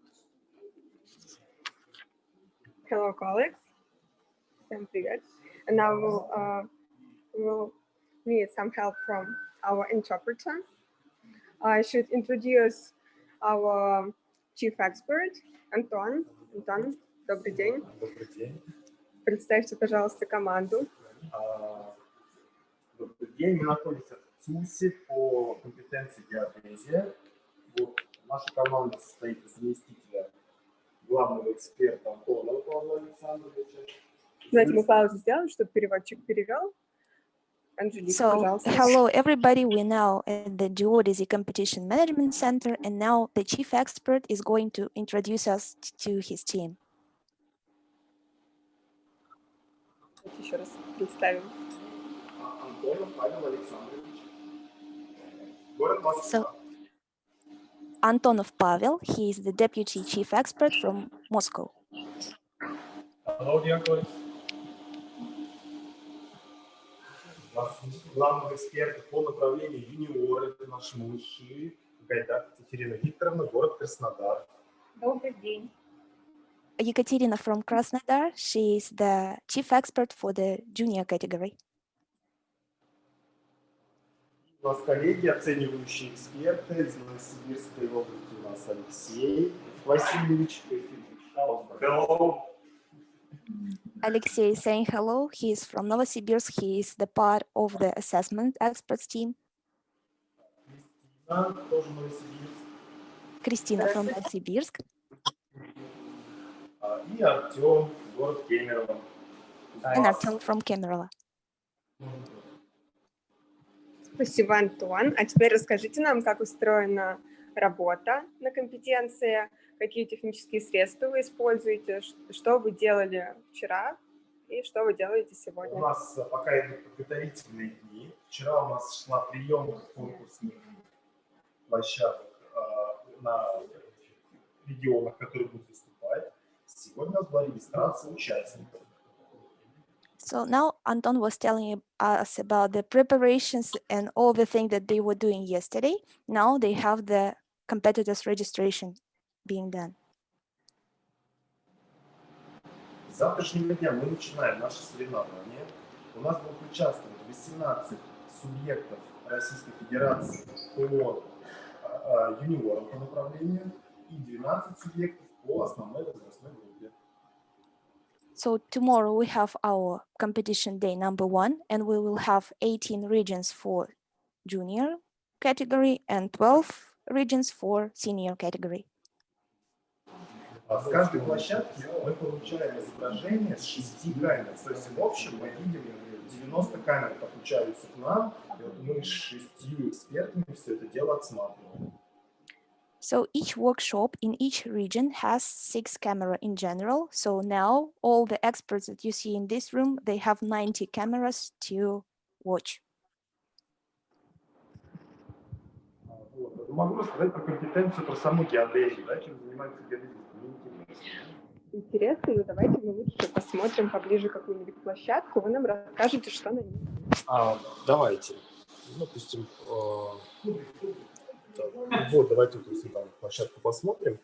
Hello, colleagues. Всем привет. And now we'll need some help from our interpreter. I should introduce our chief expert, Антон. Антон, добрый день. Добрый день. Представьте, пожалуйста, команду. Добрый день. Мы находимся в ЦУСе по компетенции геодезия. Вот, наша команда состоит из заместителя главного эксперта Антона Павла Александровича. Давайте мы паузу сделаем, чтобы переводчик перевел. So, hello everybody, we're now at the Geodesy Competition Management Center, and now the chief expert is going to introduce us to his team. Еще раз представим. Антонов Павел Александрович. Город Москва. Antonov Pavel, he is the deputy chief expert from Moscow. Hello, dear colleagues. У нас главный эксперт по направлению юниор, это наши малыши, Гайдак Екатерина Викторовна, город Краснодар. Добрый день. Ekaterina from Krasnodar, she is the chief expert for the junior category. У нас коллеги, оценивающие эксперты из Новосибирской области, у нас Алексей Васильевич. Hello. Alexei is saying hello. He is from Novosibirsk. He is the part of the assessment experts team. Кристина, тоже Новосибирск. Christina from Novosibirsk. И Артем, город Кемерово. And Artem from Kemerovo. Спасибо, Антон. А теперь расскажите нам, как устроена работа на компетенции, какие технические средства вы используете, что вы делали вчера и что вы делаете сегодня. У нас пока идут подготовительные дни. Вчера у нас шла приемка конкурсных площадок на регионах, которые будут выступать. Сегодня у нас была регистрация участников. So now Anton was telling us about the preparations and all the things that they were doing yesterday. Now they have the competitors registration being done. С завтрашнего дня мы начинаем наши соревнования. У нас будут участвовать 18 субъектов Российской Федерации по юниорам по направлению и 12 субъектов по основной возрастной группе. So tomorrow we have our competition day number 1, and we will have 18 regions for junior category and 12 regions for senior category. С каждой площадки мы получаем изображение с 6 камер. То есть в общем мы видим 90 камер подключаются к нам, и вот мы с 6 экспертами все это дело отсматриваем. So each workshop in each region has 6 cameras in general. So now all the experts that you see in this room, they have 90 cameras to watch. Могу рассказать про компетенцию, про саму геодезию, да, чем занимается геодезия. Интересно, но давайте мы лучше посмотрим поближе какую-нибудь площадку, вы нам расскажете, что на ней. Давайте. Допустим, вот, давайте там площадку посмотрим.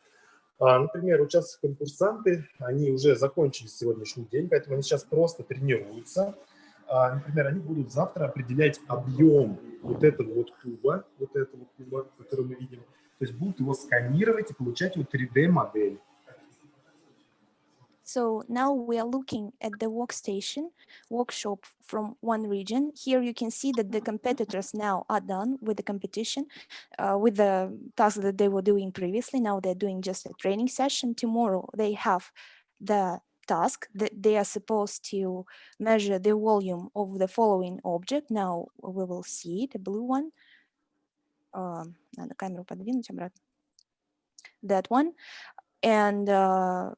Например, участники-конкурсанты, они уже закончили сегодняшний день, поэтому они сейчас просто тренируются. например, они будут завтра определять объем вот этого куба, который мы видим. То есть будут его сканировать и получать 3D-модель. So now we are looking at the workshop from one region. Here you can see that the competitors now are done with the competition, with the tasks that they were doing previously. Now they're doing just a training session. Tomorrow they have the task that they are supposed to measure the volume of the following object. Now we will see the blue one. Надо камеру подвинуть обратно. That one. And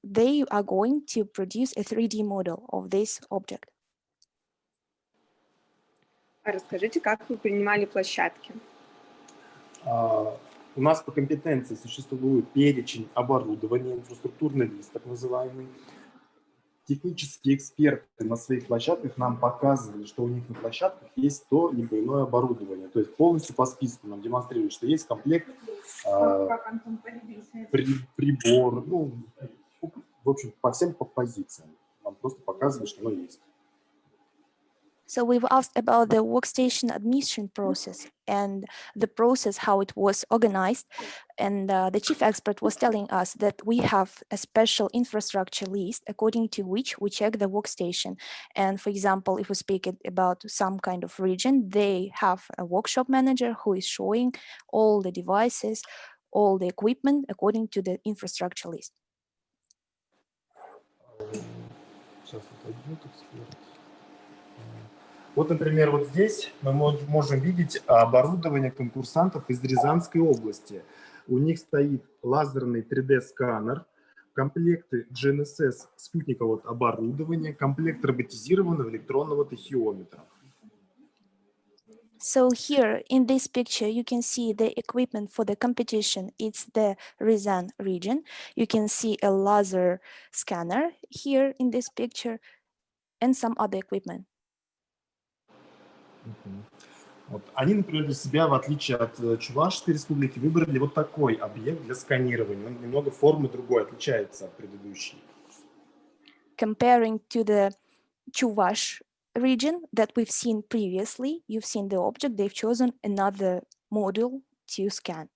they are going to produce a 3D model of this object. Расскажите, как вы принимали площадки? У нас по компетенции существует перечень оборудования, инфраструктурный лист, так называемый. Технические эксперты на своих площадках нам показывали, что у них на площадках есть то либо иное оборудование. То есть полностью по списку нам демонстрируют, что есть комплект прибор, ну, в общем, по всем позициям. Нам просто показывают, что оно есть. So we've asked about the workstation admission process and the process, how it was organized. And the chief expert was telling us that we have a special infrastructure list according to which we check the workstation. And for example, if we speak about some kind of region, they have a workshop manager who is showing all the devices, all the equipment according to the infrastructure list. Вот, например, вот здесь мы можем видеть оборудование конкурсантов из Рязанской области. У них стоит лазерный 3D-сканер, комплекты GNSS спутникового оборудования, комплект роботизированного электронного тахиометра. So here in this picture, you can see the equipment for the competition. It's the Ryazan region. You can see a laser scanner here in this picture and some other equipment. Вот. Они, например, для себя, в отличие от Чувашской республики, выбрали вот такой объект для сканирования. Он немного формы другой, отличается от предыдущей. Comparing to the Chuvash region that we've seen previously, you've seen the object, they've chosen another model to scan.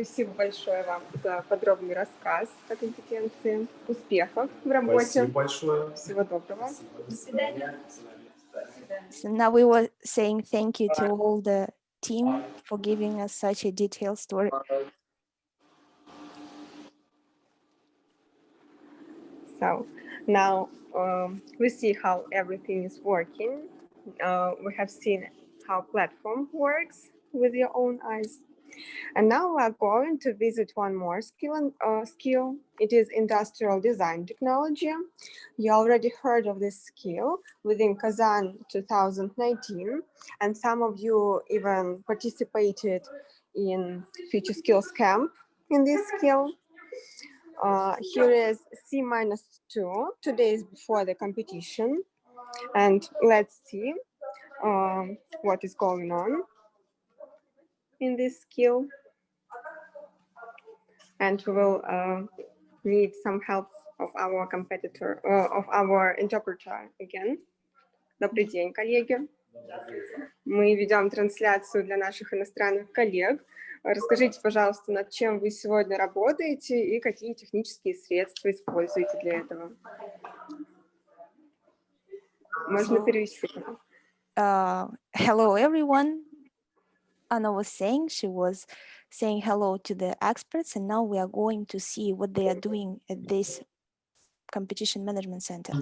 Спасибо большое вам за подробный рассказ о компетенции. Успехов в работе. Спасибо большое. Всего доброго. До свидания. So now we were saying thank you to all the team for giving us such a detailed story. So now we see how everything is working. We have seen how platform works with your own eyes. And now we are going to visit one more skill. It is industrial design technology. You already heard of this skill within Kazan 2019, and some of you even participated in Future Skills Camp in this skill. Here is C-2, 2 days before the competition. And let's see what is going on in this skill. And we will need some help of our competitor, of our interpreter again. Добрый день, коллеги. Мы ведем трансляцию для наших иностранных коллег. Расскажите, пожалуйста, над чем вы сегодня работаете и какие технические средства используете для этого. Можно перевести. Hello, everyone. Anna was saying, she was saying hello to the experts, and now we are going to see what they are doing at this competition management center.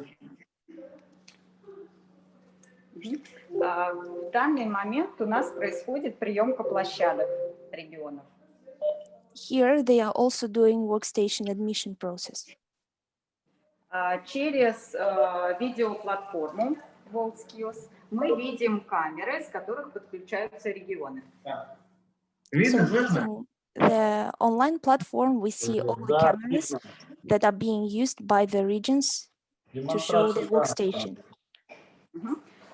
В данный момент у нас происходит приемка площадок регионов. Here they are also doing workstation admission process. Через видеоплатформу WorldSkills мы видим камеры, с которых подключаются регионы. So using the online platform, we see all the cameras that are being used by the regions to show the workstation.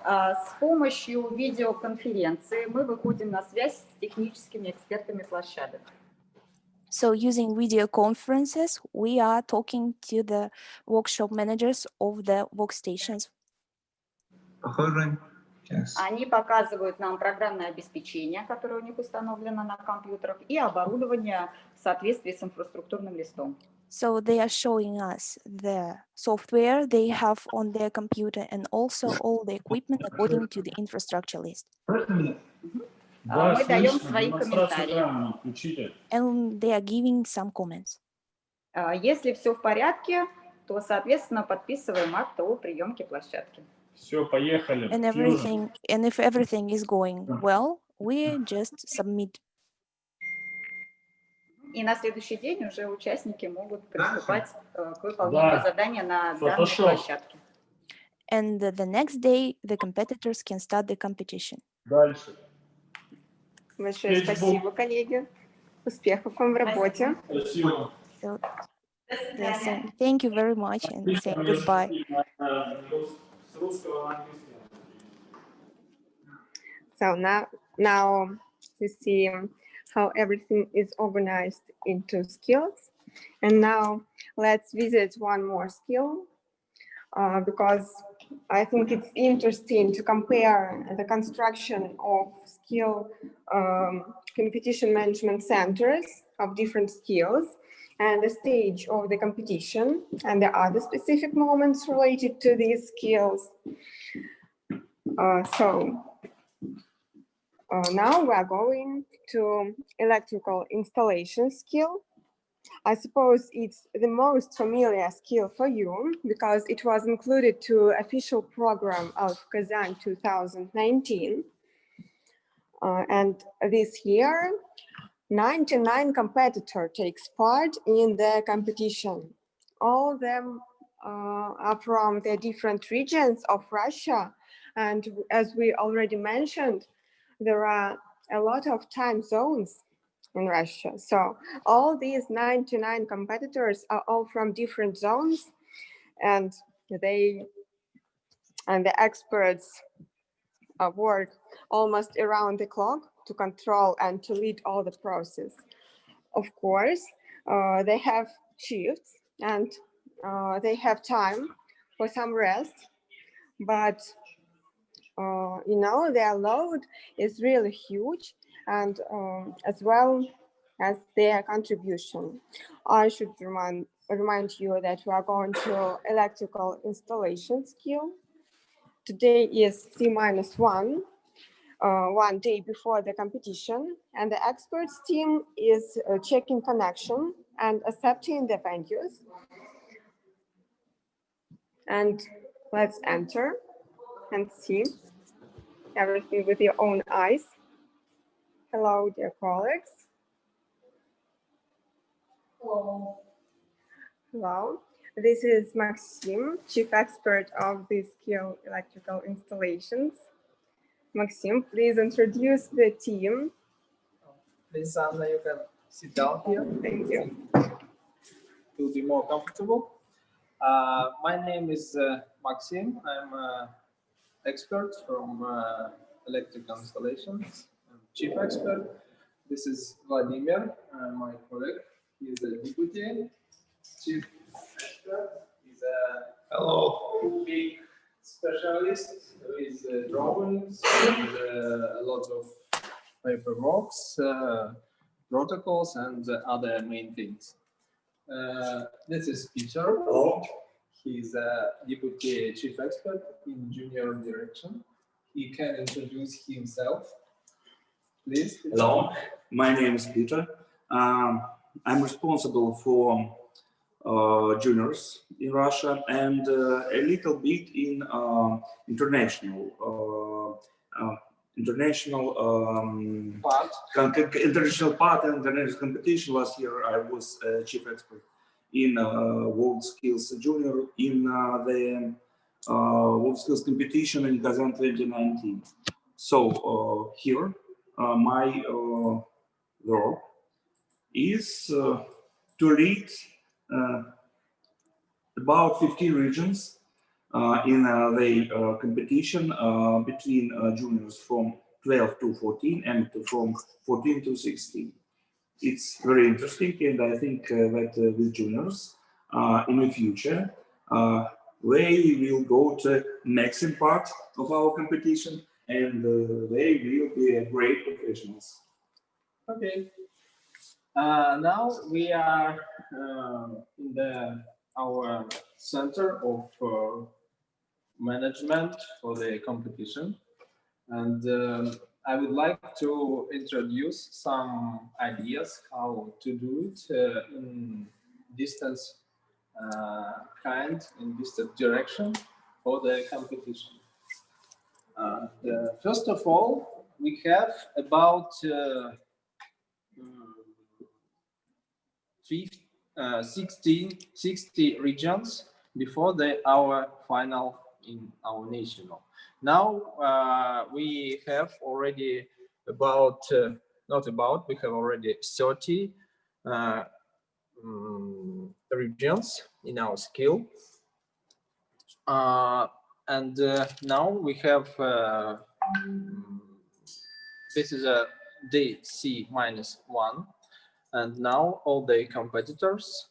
С помощью видеоконференции мы выходим на связь с техническими экспертами площадок. So using video conferences, we are talking to the workshop managers of the workstations. Yes. Они показывают нам программное обеспечение, которое у них установлено на компьютерах, и оборудование в соответствии с инфраструктурным листом. So they are showing us the software they have on their computer and also all the equipment according to the infrastructure list. Мы даем свои комментарии. And they are giving some comments. Если все в порядке, то, соответственно, подписываем акт о приемке площадки. Все, поехали. And if everything is going well, we just submit. И на следующий день уже участники могут приступать к выполнению задания на данной площадке. And the next day, the competitors can start the competition. Дальше. Большое спасибо, коллеги. Успехов вам в работе. Спасибо. So they're saying thank you very much and saying goodbye. So now you see how everything is organized into skills. And now let's visit one more skill because I think it's interesting to compare the construction of skill competition management centers of different skills and the stage of the competition and the other specific moments related to these skills. Now we are going to electrical installation skill. I suppose it's the most familiar skill for you because it was included to official program of Kazan 2019. And this year, 99 competitors takes part in the competition. All of them are from the different regions of Russia. And as we already mentioned, there are a lot of time zones in Russia. So all these 99 competitors are all from different zones, and the experts work almost around the clock to control and to lead all the process. Of course, they have shifts and they have time for some rest, but you know, their load is really huge, and as well as their contribution. I should remind you that we are going to electrical installation skill. Today is C-1, one day before the competition, and the experts team is checking connection and accepting the venues. And let's enter and see everything with your own eyes. Hello, dear colleagues. Hello. Hello. This is Maxim, chief expert of the skill electrical installations. Maxim, please introduce the team. Please, Anna, you can sit down here. Thank you. To be more comfortable. My name is Maxim. I'm an expert from electrical installations. I'm chief expert. This is Vladimir, my colleague. He's a deputy chief expert. He's a big specialist with drawings and a lot of paperwork, protocols, and other main things. This is Peter. He's a deputy chief expert in junior direction. He can introduce himself, please. Hello, my name is Peter. I'm responsible for juniors in Russia and a little bit in international part and international competition. Last year I was chief expert in World Skills Junior in the World Skills Competition in Kazan 2019. So here my role is to lead about 15 regions in the competition between juniors from 12 to 14 and from 14 to 16. it's very interesting, and I think that with juniors in the future, they will go to next part of our competition, and they will be great professionals. Okay. Now we are in our center of management for the competition, and I would like to introduce some ideas how to do it in distance in distant direction for the competition. First of all, we have about 60 regions before our final in our national. Now we have already we have already 30 regions in our skill. And now we have, this is a DC-1, and now all the competitors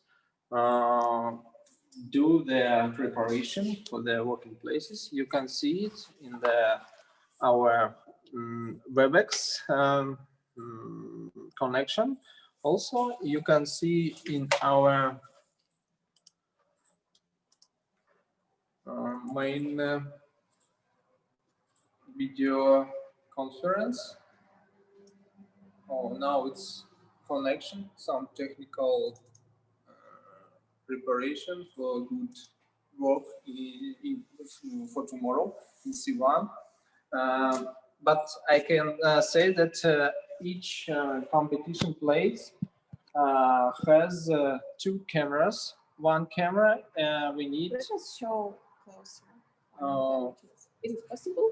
do their preparation for their working places. You can see it in our WebEx connection. Also, you can see in our main video conference. Oh, now it's connection, some technical preparation for good work for tomorrow in C1. But I can say that each competition place has 2 cameras. One camera we need. Let us show closer. Is it possible?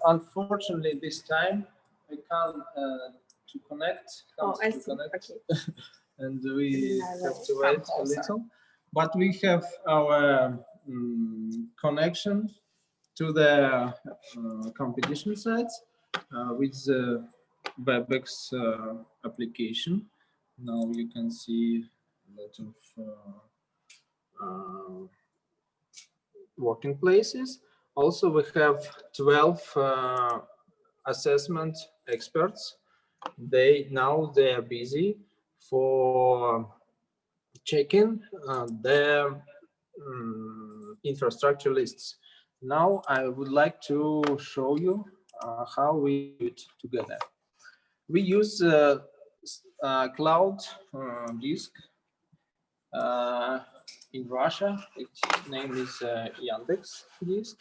Unfortunately, this time I can't to connect. I see. Okay. And we have to wait a little. But we have our connection to the competition sites with the WebEx application. Now you can see a lot of working places. Also, we have 12 assessment experts. They are busy for checking their infrastructure lists. Now I would like to show you how we do it together. We use cloud disk. In Russia, its name is Yandex disk.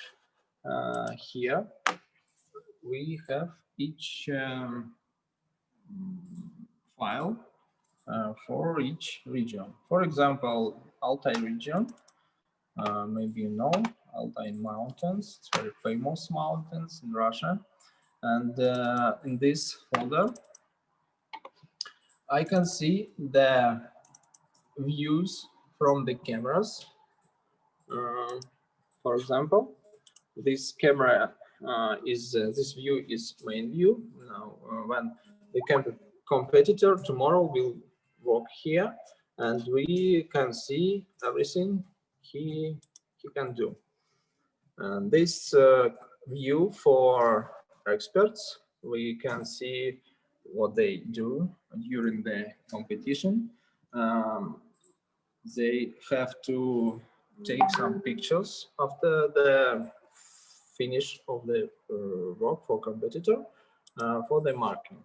Here we have each file for each region. For example, Altai region, maybe you know Altai mountains. It's very famous mountains in Russia. And in this folder, I can see the views from the cameras. For example, this camera this view is main view. Now, when the competitor tomorrow will walk here, and we can see everything he can do. And this view for experts, we can see what they do during the competition. They have to take some pictures after the finish of the work for competitor for the marking.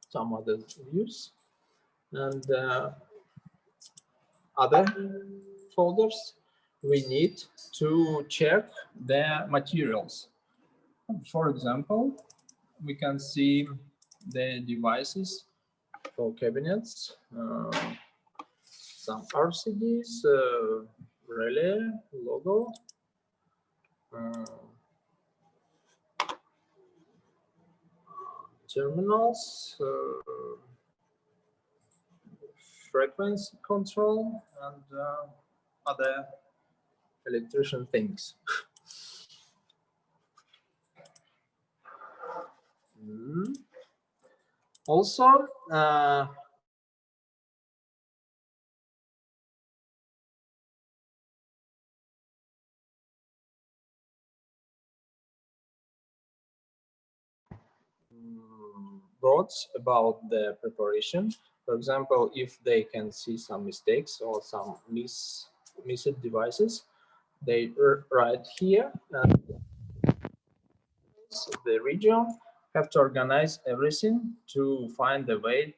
Some other views and other folders. We need to check the materials. For example, we can see the devices for cabinets, some RCDs, relay, logo, terminals, frequency control, and other electrician things. Also, boards about the preparation. For example, if they can see some mistakes or some missed devices, they write here. The region have to organize everything to find a way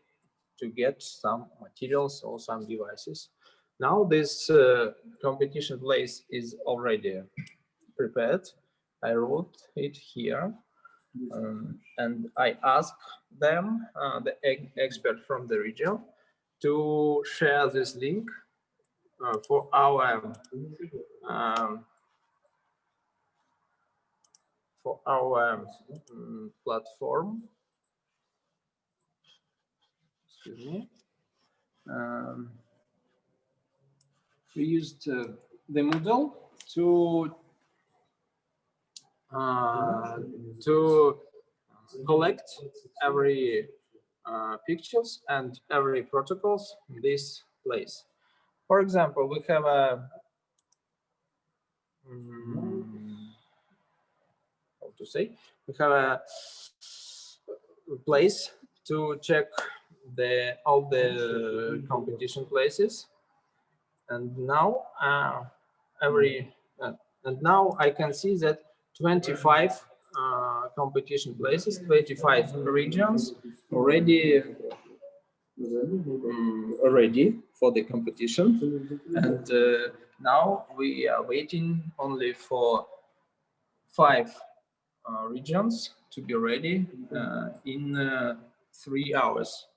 to get some materials or some devices. Now this competition place is already prepared. I wrote it here. And I asked them, the expert from the region, to share this link for our platform. Excuse me. We used the Moodle to collect every pictures and every protocols in this place. For example, we have a how to say, we have a place to check all the competition places, and now now I can see that 25 competition places, 25 regions already ready for the competition, and now we are waiting only for 5 regions to be ready in 3 hours.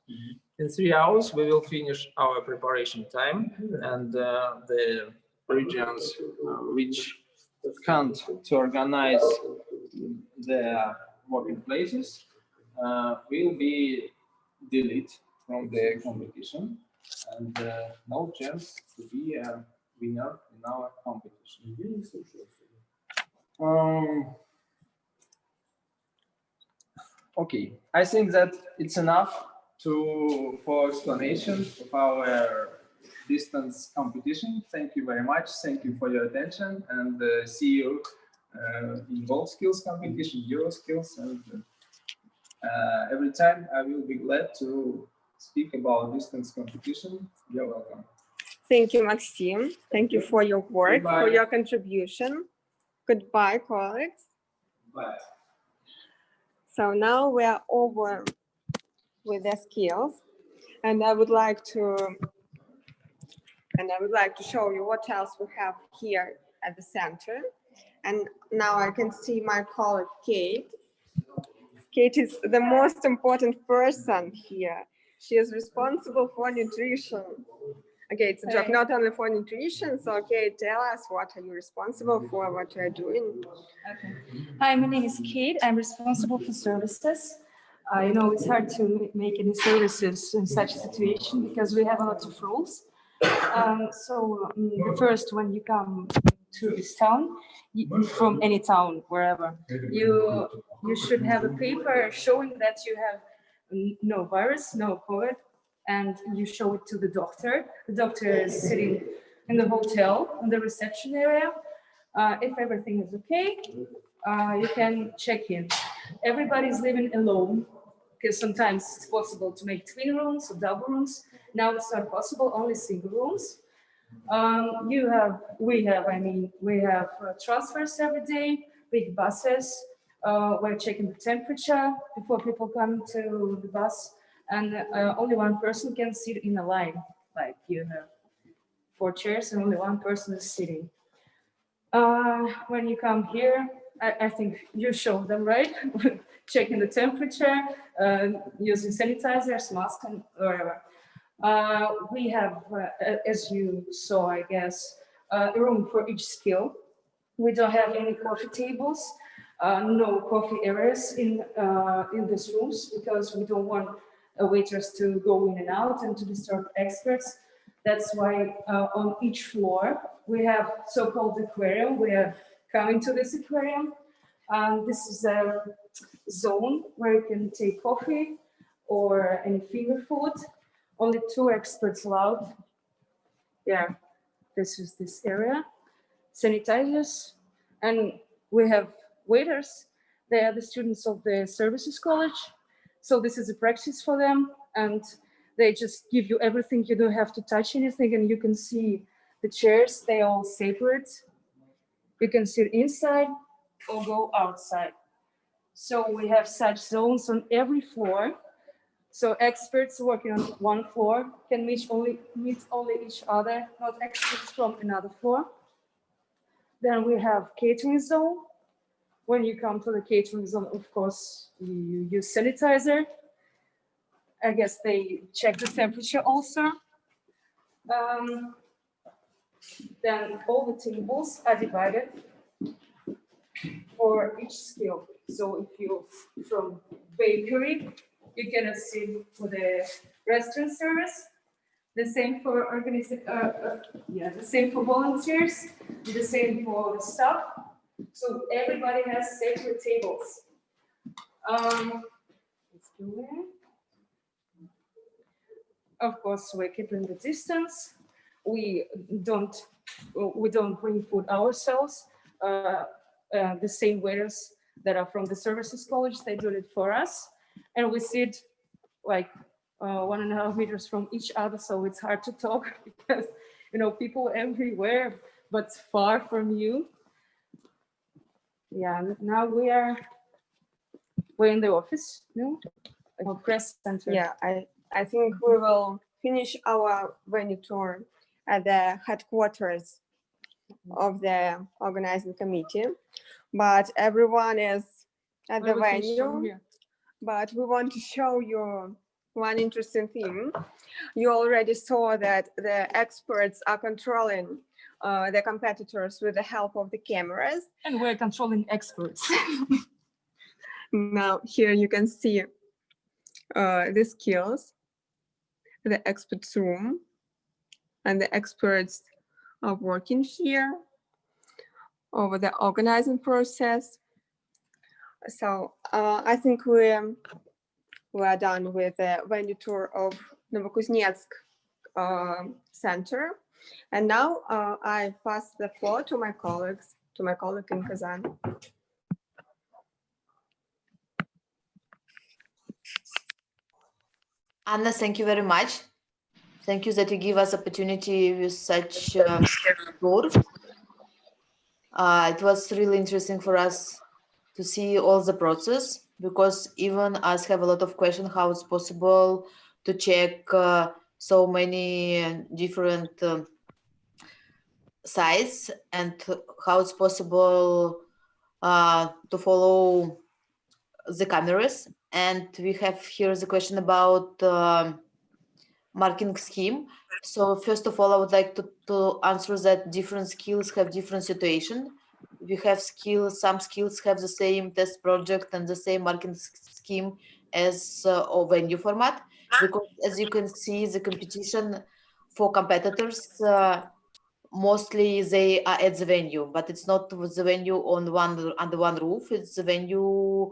In 3 hours, we will finish our preparation time, and the regions which can't to organize their working places will be deleted from the competition, and no chance to be a winner in our competition. Okay, I think that it's enough for explanation of our distance competition. Thank you very much. Thank you for your attention, and see you in WorldSkills competition, Euroskills, and every time I will be glad to speak about distance competition. You're welcome. Thank you, Maxim. Thank you for your work, Goodbye. for your contribution. Goodbye, colleagues. Bye. So now we are over with the skills, and I would like to show you what else we have here at the center. And now I can see my colleague Kate. Kate is the most important person here. She is responsible for nutrition. Okay, it's a joke, not only for nutrition. So, okay, tell us, what are you responsible for, what you're doing? Okay. Hi, my name is Kate. I'm responsible for services. You know, it's hard to make any services in such a situation because we have a lot of rules. The first, when you come to this town, from any town, wherever, you should have a paper showing that you have no virus, no COVID, and you show it to the doctor. The doctor is sitting in the hotel in the reception area. If everything is okay, you can check in. Everybody's living alone because sometimes it's possible to make twin rooms or double rooms. Now it's not possible, only single rooms. We have transfers every day, big buses. We're checking the temperature before people come to the bus, and only one person can sit in a line. Like you have 4 chairs and only one person is sitting. When you come here, I think you show them, right? Checking the temperature, using sanitizers, masks, and whatever. We have, as you saw, I guess, a room for each skill. We don't have any coffee tables, no coffee areas in these rooms because we don't want waiters to go in and out and to disturb experts. That's why on each floor we have so-called aquarium. We are coming to this aquarium. This is a zone where you can take coffee or any finger food. Only 2 experts allowed. Yeah, this is this area. Sanitizers, and we have waiters. They are the students of the services college. So this is a practice for them, and they just give you everything. You don't have to touch anything, and you can see the chairs, they all separate. You can sit inside or go outside. So we have such zones on every floor. So experts working on one floor can meet only each other, not experts from another floor. Then we have catering zone. When you come to the catering zone, of course, you use sanitizer. I guess they check the temperature also. Then all the tables are divided for each skill. So if you're from bakery, you cannot sit for the restaurant service. The same for the same for volunteers, the same for the staff. So everybody has separate tables. Let's do it. Of course, we're keeping the distance. We don't bring food ourselves. The same waiters that are from the services college, they do it for us, and we sit like 1.5 meters from each other, so it's hard to talk because people everywhere, but far from you. Yeah, now we're in the office, no? Press center. Yeah, I think we will finish our venue tour at the headquarters of the organizing committee, but everyone is at the venue. But we want to show you one interesting thing. You already saw that the experts are controlling the competitors with the help of the cameras. And we're controlling experts. Now here you can see the skills, the experts room, and the experts are working here over the organizing process. So I think we are done with the venue tour of Novokuznetsk Center. And now I pass the floor to my colleague in Kazan. Anna, thank you very much. Thank you that you give us opportunity with such tour. It was really interesting for us to see all the process, because even us have a lot of questions how it's possible to check so many different sites, and how it's possible to follow the cameras. And we have here the question about marking scheme. So first of all, I would like to answer that different skills have different situation. We have skills, some skills have the same test project and the same marking scheme as a venue format, because as you can see, the competition for competitors, mostly they are at the venue, but it's not the venue under one roof, it's the venue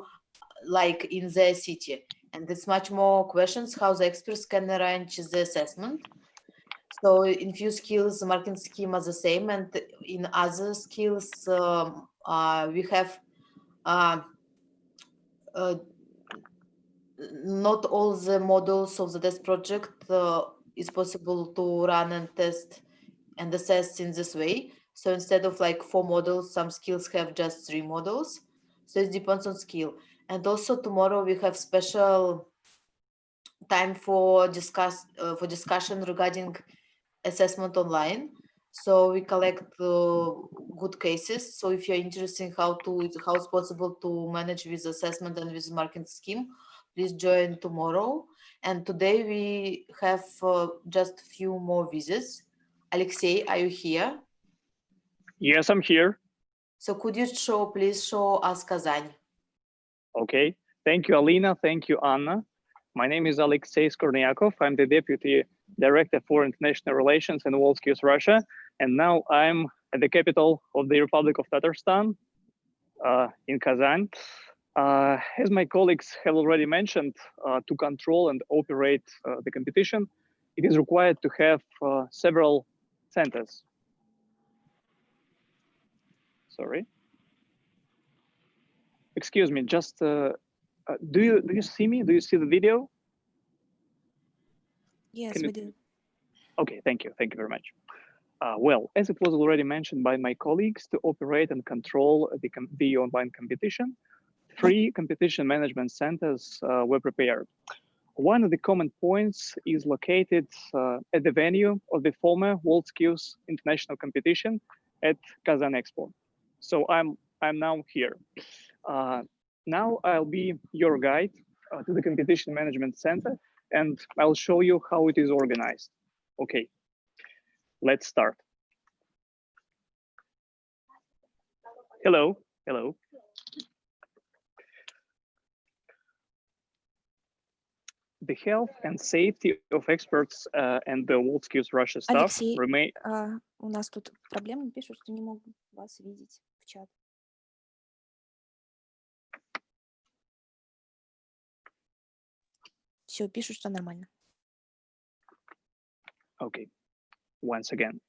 like in the city. And it's much more questions how the experts can arrange the assessment. So in few skills, the marking scheme are the same, and in other skills, we have not all the models of the test project is possible to run and test and assess in this way. So instead of like 4 models, some skills have just 3 models. So it depends on skill. And also tomorrow we have special time for discussion regarding assessment online. So we collect good cases. So if you're interested in how it's possible to manage with assessment and with marking scheme, please join tomorrow. And today we have just a few more visits. Aleksei, are you here? Yes, I'm here. So could you please show us Kazan? Okay. Thank you, Alina. Thank you, Anna. My name is Aleksei Skorniakov. I'm the Deputy Director for International Relations in WorldSkills Russia. And now I'm at the capital of the Republic of Tatarstan, in Kazan. As my colleagues have already mentioned, to control and operate the competition, it is required to have several centers. Sorry. Excuse me, just do you see me? Do you see the video? Yes, we do. Okay, thank you very much. Well, as it was already mentioned by my colleagues, to operate and control the online competition, 3 competition management centers were prepared. One of the common points is located at the venue of the former WorldSkills International Competition at Kazan Expo. So I'm now here. Now I'll be your guide to the competition management center, and I'll show you how it is organized. Okay, let's start. Hello. The health and safety of experts and the WorldSkills Russia staff Алексей, remain. у нас тут проблемы, пишут, что не могут вас видеть в чат. Все, пишут, что нормально. Okay, once again.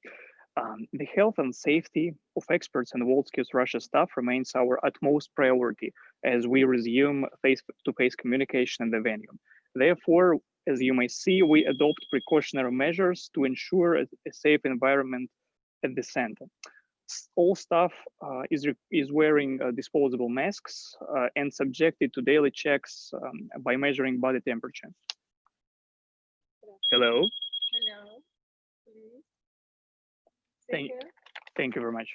The health and safety of experts and WorldSkills Russia staff remains our utmost priority as we resume face-to-face communication in the venue. Therefore, as you may see, we adopt precautionary measures to ensure a safe environment at the center. All staff is wearing disposable masks and subjected to daily checks by measuring body temperature. Hello. Hello. Please. Thank you very much.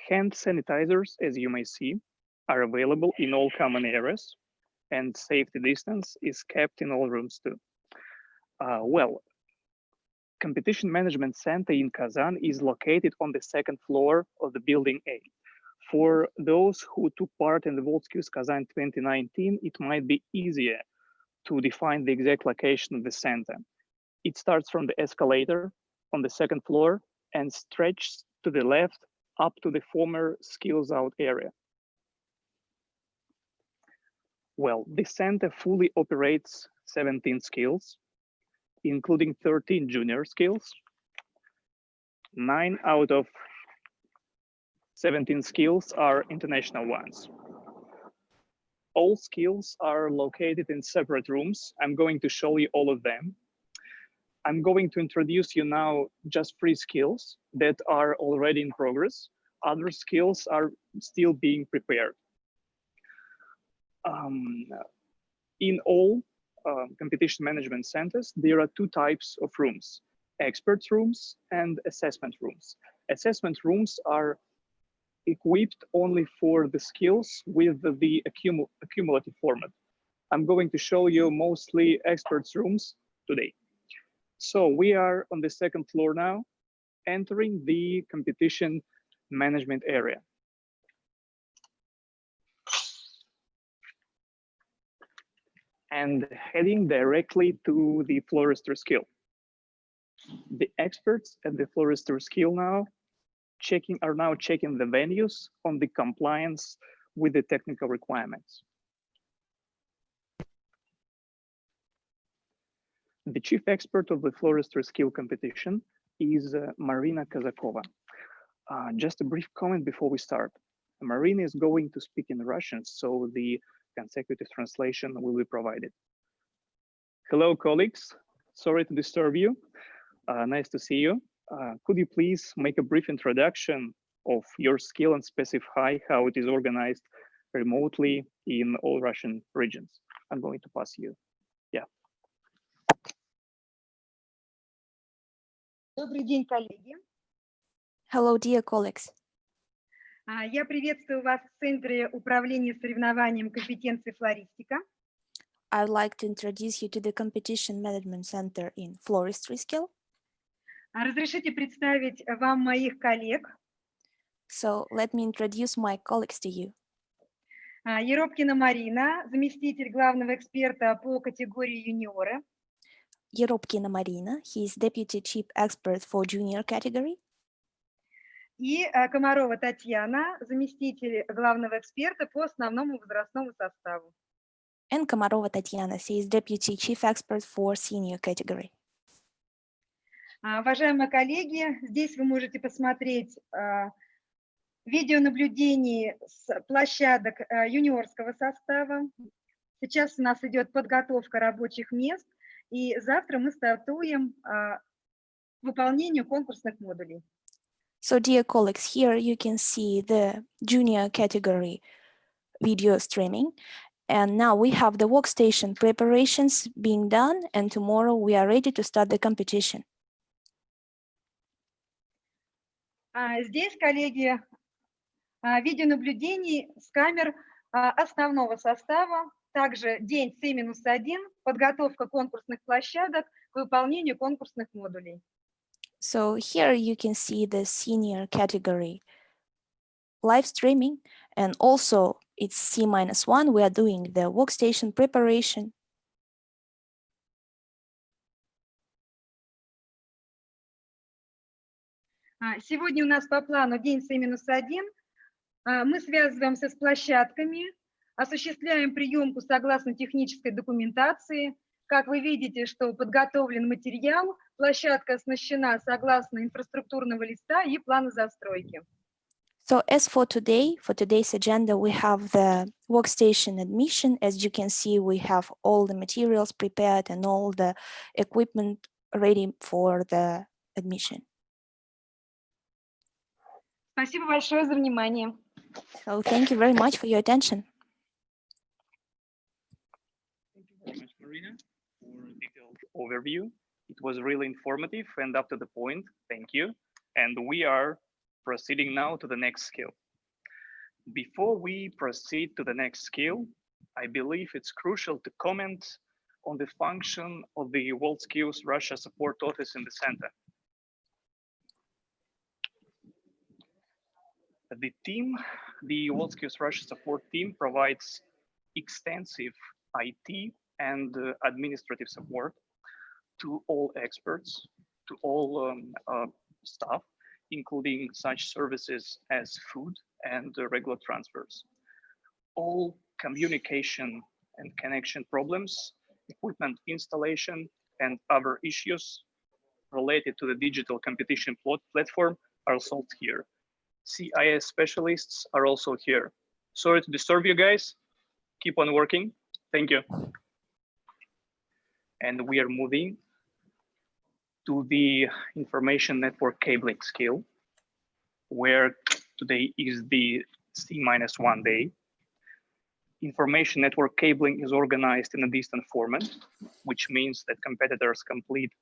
Hand sanitizers, as you may see, are available in all common areas, and safety distance is kept in all rooms too. Well, Competition Management Center in Kazan is located on the 2nd floor of the building A. For those who took part in the WorldSkills Kazan 2019, it might be easier to define the exact location of the center. It starts from the escalator on the 2nd floor and stretches to the left up to the former Skills Out area. Well, the center fully operates 17 skills, including 13 junior skills. 9 out of 17 skills are international ones. All skills are located in separate rooms. I'm going to show you all of them. I'm going to introduce you now just 3 skills that are already in progress. Other skills are still being prepared. In all competition management centers, there are 2 types of rooms: experts rooms and assessment rooms. Assessment rooms are equipped only for the skills with the accumulative format. I'm going to show you mostly experts rooms today. So we are on the 2nd floor now, entering the competition management area. And heading directly to the floristry skill. The experts at the floristry skill are now checking the venues on the compliance with the technical requirements. The chief expert of the floristry skill competition is Marina Kazakova. Just a brief comment before we start. Marina is going to speak in Russian, so the consecutive translation will be provided. Hello, colleagues. Sorry to disturb you. Nice to see you. Could you please make a brief introduction of your skill and specify how it is organized remotely in all Russian regions? I'm going to pass you. Yeah. Добрый день, коллеги. Hello, dear colleagues. Я приветствую вас в Центре управления соревнованием компетенции флористика. I'd like to introduce you to the Competition Management Center in Floristry Skill. Разрешите представить вам моих коллег. So let me introduce my colleagues to you. Еропкина Марина, заместитель главного эксперта по категории юниоры. Еропкина Marina, he is Deputy Chief Expert for Junior category. и Комарова Татьяна, заместитель главного эксперта по основному возрастному составу. And Komarova Tatiana, she is Deputy Chief Expert for Senior Category. Уважаемые коллеги, здесь вы можете посмотреть видеонаблюдение с площадок юниорского состава. Сейчас у нас идет подготовка рабочих мест, и завтра мы стартуем к выполнению конкурсных модулей. So, dear colleagues, here you can see the junior category video streaming. And now we have the workstation preparations being done, and tomorrow we are ready to start the competition. Здесь, коллеги, видеонаблюдение с камер основного состава, также день C-1, подготовка конкурсных площадок к выполнению конкурсных модулей. So here you can see the senior category live streaming, and also it's C-1, we are doing the workstation preparation. Сегодня у нас по плану день C-1. Мы связываемся с площадками, осуществляем приемку согласно технической документации. Как вы видите, что подготовлен материал, площадка оснащена согласно инфраструктурного листа и плана застройки. So as for today's agenda, we have the workstation admission. As you can see, we have all the materials prepared and all the equipment ready for the admission. Спасибо большое за внимание. So thank you very much for your attention. Thank you very much, Karina, for a detailed overview. It was really informative and up to the point. Thank you. And we are proceeding now to the next skill. Before we proceed to the next skill, I believe it's crucial to comment on the function of the WorldSkills Russia Support Office in the center. The WorldSkills Russia support team provides extensive IT and administrative support to all experts, to all staff, including such services as food and regular transfers. All communication and connection problems, equipment installation, and other issues related to the digital competition platform are solved here. CIS specialists are also here. Sorry to disturb you guys. Keep on working. Thank you. And we are moving to the information network cabling skill, where today is the C-1 day. Information network cabling is organized in a distant format, which means that competitors complete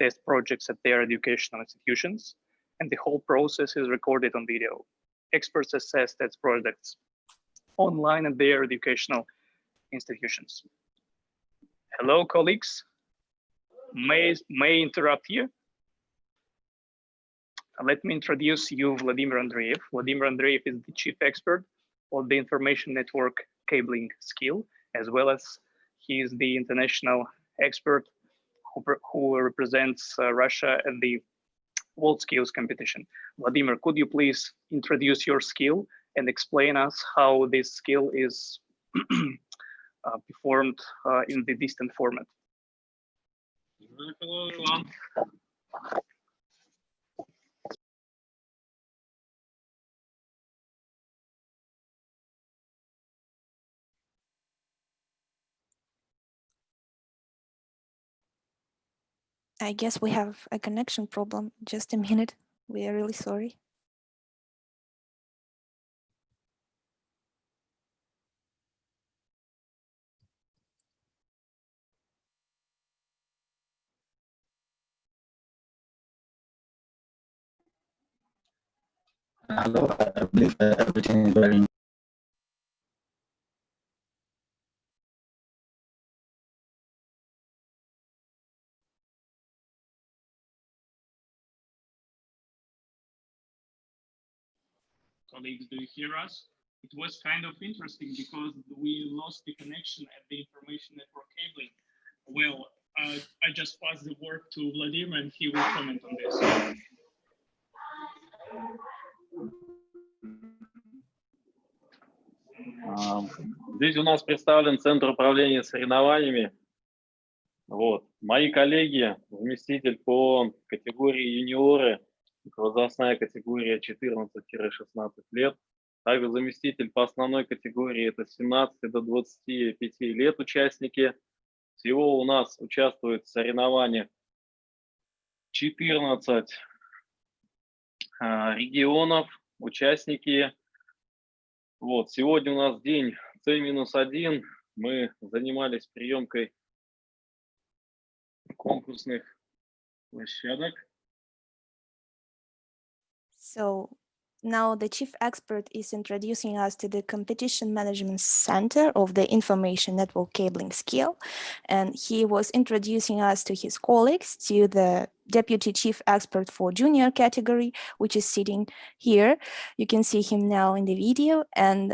test projects at their educational institutions, and the whole process is recorded on video. Experts assess test projects online at their educational institutions. Hello, colleagues. May I interrupt you? Let me introduce you Vladimir Andreev. Vladimir Andreev is the chief expert of the information network cabling skill, as well as he is the international expert who represents Russia at the WorldSkills competition. Vladimir, could you please introduce your skill and explain us how this skill is performed in the distant format? Hello, everyone. I guess we have a connection problem. Just a minute. We are really sorry. Hello, I believe everything is very Colleagues, do you hear us? It was kind of interesting because we lost the connection at the information network cabling. Well, I just passed the word to Vladimir and he will comment on this. Здесь у нас представлен Центр управления соревнованиями. Вот. Мои коллеги, заместитель по категории юниоры, возрастная категория 14-16 лет, также заместитель по основной категории это 17 до 25 лет участники. Всего у нас участвует в соревнованиях 14 регионов, участники. Вот. Сегодня у нас день C-1. Мы занимались приемкой конкурсных площадок. So now the chief expert is introducing us to the competition management center of the information network cabling skill. And he was introducing us to his colleagues, to the deputy chief expert for junior category, which is sitting here. You can see him now in the video, and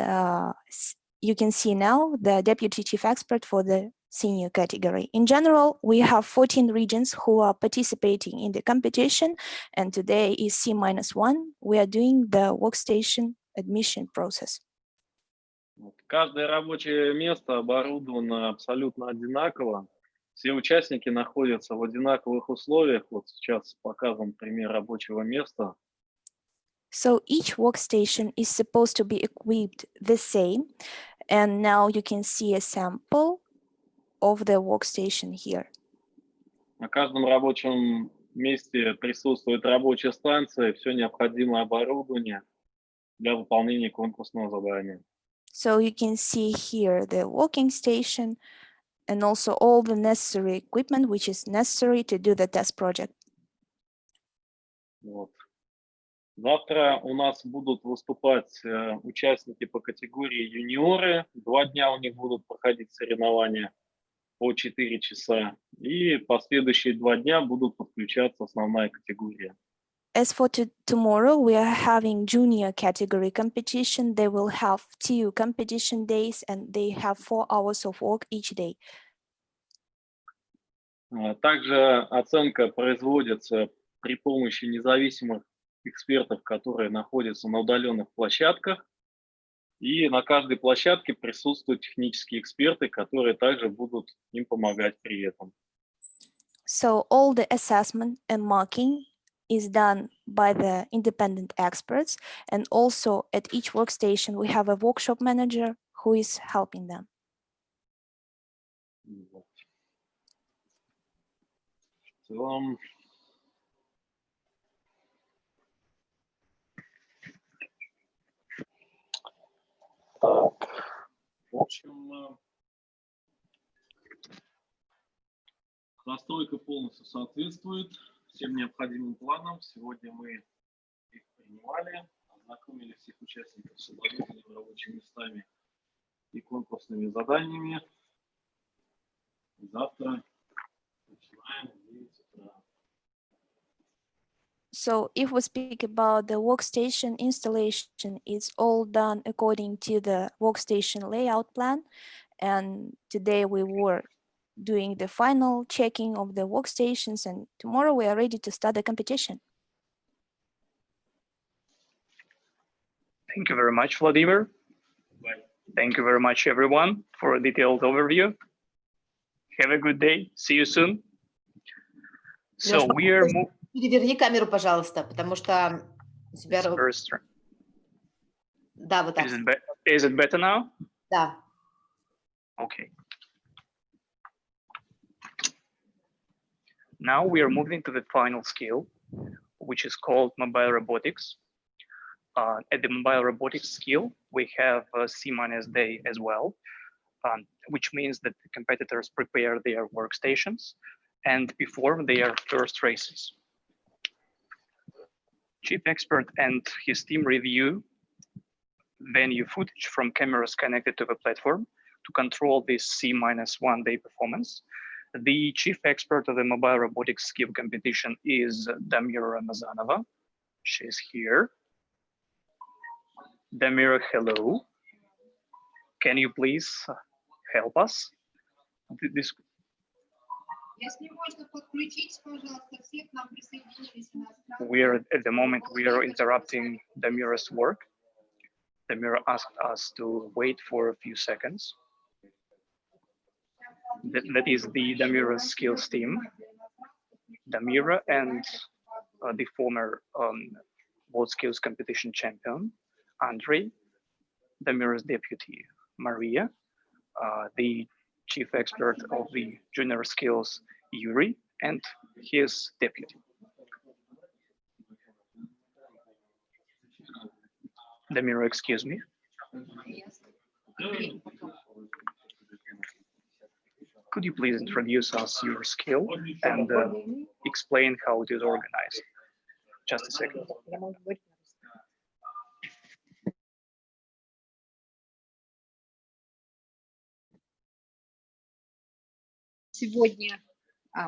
you can see now the deputy chief expert for the senior category. In general, we have 14 regions who are participating in the competition, and today is C-1. We are doing the workstation admission process. Каждое рабочее место оборудовано абсолютно одинаково. Все участники находятся в одинаковых условиях. Вот сейчас показан пример рабочего места. So each workstation is supposed to be equipped the same, and now you can see a sample of the workstation here. На каждом рабочем месте присутствует рабочая станция, все необходимое оборудование для выполнения конкурсного задания. So you can see here the working station and also all the necessary equipment which is necessary to do the test project. Вот. Завтра у нас будут выступать участники по категории юниоры. 2 дня у них будут проходить соревнования по 4 часа. И последующие 2 дня будут подключаться основная категория. As for tomorrow, we are having junior category competition. They will have 2 competition days and they have 4 hours of work each day. Также оценка производится при помощи независимых экспертов, которые находятся на удаленных площадках. И на каждой площадке присутствуют технические эксперты, которые также будут им помогать при этом. So all the assessment and marking is done by the independent experts, and also at each workstation we have a workshop manager who is helping them. Так, в общем, настройка полностью соответствует всем необходимым планам. Сегодня мы их принимали, ознакомили всех участников с оборудованием, рабочими местами и конкурсными заданиями. Завтра начинаем в 9 утра. So if we speak about the workstation installation, it's all done according to the workstation layout plan. And today we were doing the final checking of the workstations, and tomorrow we are ready to start the competition. Thank you very much, Vladimir. Bye. Thank you very much, everyone, for a detailed overview. Have a good day. See you soon. So we are moving. Переверни камеру, пожалуйста, потому что у тебя... Да, вот так. Is it better now? Да. Okay. Now we are moving to the final skill, which is called mobile robotics. At the mobile robotics skill, we have a C-day as well, which means that the competitors prepare their workstations and perform their first races. Chief expert and his team review venue footage from cameras connected to the platform to control this C-1 day performance. The chief expert of the mobile robotics skill competition is Damira Ramazanova. She's here. Damira, hello. Can you please help us? We are at the moment we are interrupting Damira's work. the mirror asked us to wait for a few seconds. That is the Damira skills team. Damira and the former World Skills Competition champion, Andrei, Damira's deputy, Maria, the chief expert of the junior skills, Yuri, and his deputy. Damira, excuse me. Could you please introduce us your skill and explain how it is organized? Just a second.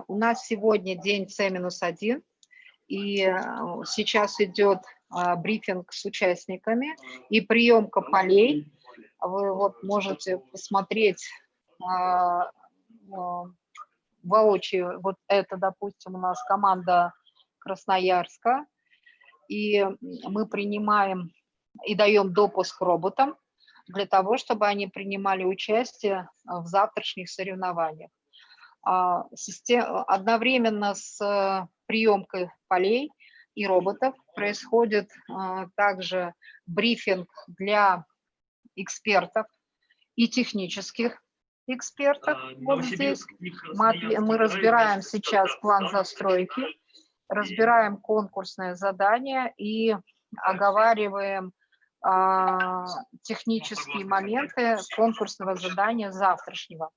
У нас сегодня день C-1, и сейчас идет брифинг с участниками и приемка полей. Вы вот можете посмотреть воочию. Вот это, допустим, у нас команда Красноярска, и мы принимаем и даем допуск роботам для того, чтобы они принимали участие в завтрашних соревнованиях. Одновременно с приемкой полей и роботов происходит также брифинг для экспертов и технических экспертов. Вот здесь мы разбираем сейчас план застройки, разбираем конкурсное задание и оговариваем технические моменты конкурсного задания завтрашнего.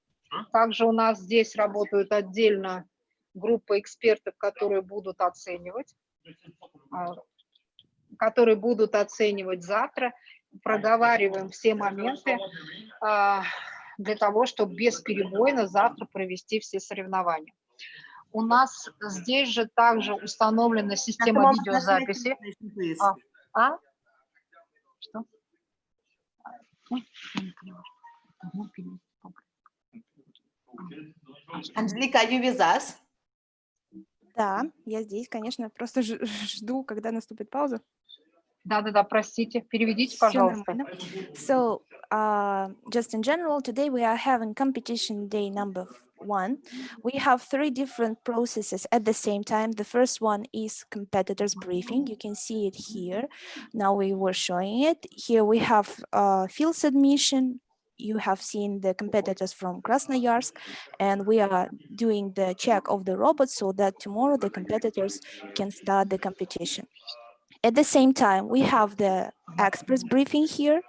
Также у нас здесь работают отдельно группы экспертов, которые будут оценивать завтра. Проговариваем все моменты для того, чтобы бесперебойно завтра провести все соревнования. У нас здесь же также установлена система видеозаписи. Что? Angelica, are you with us? Да, я здесь, конечно, просто жду, когда наступит пауза. Да, простите, переведите, пожалуйста. So, just in general, today we are having competition day number 1. We have 3 different processes at the same time. The first one is competitors briefing. You can see it here. Now we were showing it. Here we have field submission. You have seen the competitors from Krasnoyarsk, and we are doing the check of the robots so that tomorrow the competitors can start the competition. At the same time, we have the experts briefing here.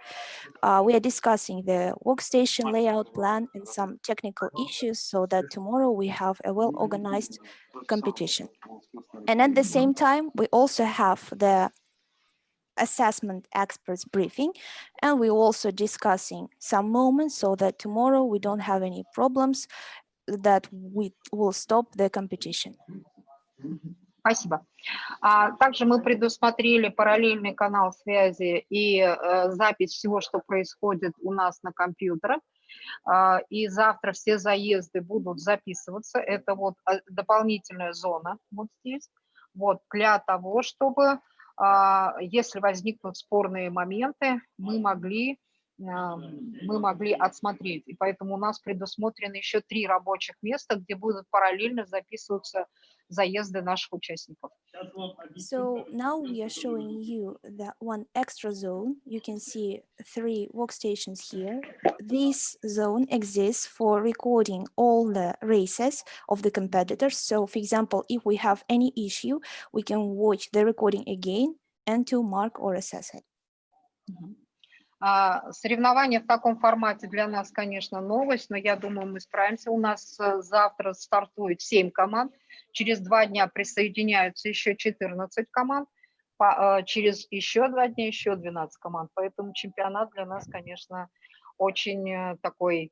We are discussing the workstation layout plan and some technical issues so that tomorrow we have a well-organized competition. And at the same time, we also have the assessment experts briefing, and we're also discussing some moments so that tomorrow we don't have any problems, that we will stop the competition. Спасибо. Также мы предусмотрели параллельный канал связи и запись всего, что происходит у нас на компьютерах. И завтра все заезды будут записываться. Это вот дополнительная зона вот здесь. Вот для того, чтобы, если возникнут спорные моменты, мы могли отсмотреть. И поэтому у нас предусмотрены еще 3 рабочих места, где будут параллельно записываться заезды наших участников. So now we are showing you that one extra zone. You can see 3 workstations here. This zone exists for recording all the races of the competitors. So for example, if we have any issue, we can watch the recording again and to mark or assess it. Соревнования в таком формате для нас, конечно, новость, но я думаю, мы справимся. У нас завтра стартует 7 команд, через 2 дня присоединяются еще 14 команд, через еще 2 дня еще 12 команд. Поэтому чемпионат для нас, конечно, очень такой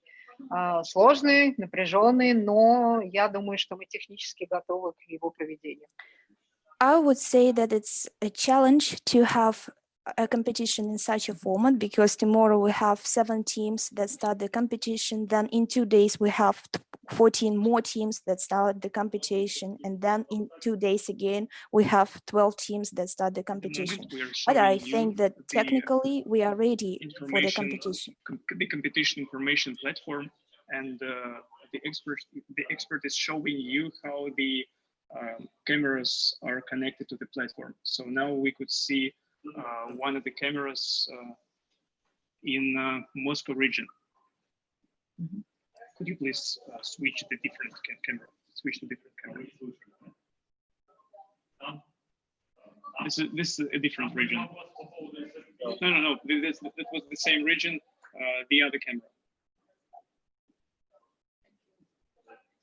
сложный, напряженный, но я думаю, что мы технически готовы к его проведению. I would say that it's a challenge to have a competition in such a format, because tomorrow we have 7 teams that start the competition. Then in 2 days we have 14 more teams that start the competition, and then in 2 days again we have 12 teams that start the competition. But I think that technically we are ready for the competition. The competition information platform, and the expert is showing you how the cameras are connected to the platform. So now we could see one of the cameras in Moscow region. Mm-hmm. Could you please switch the different camera? Switch to different camera. This is a different region. No. That was the same region. The other camera.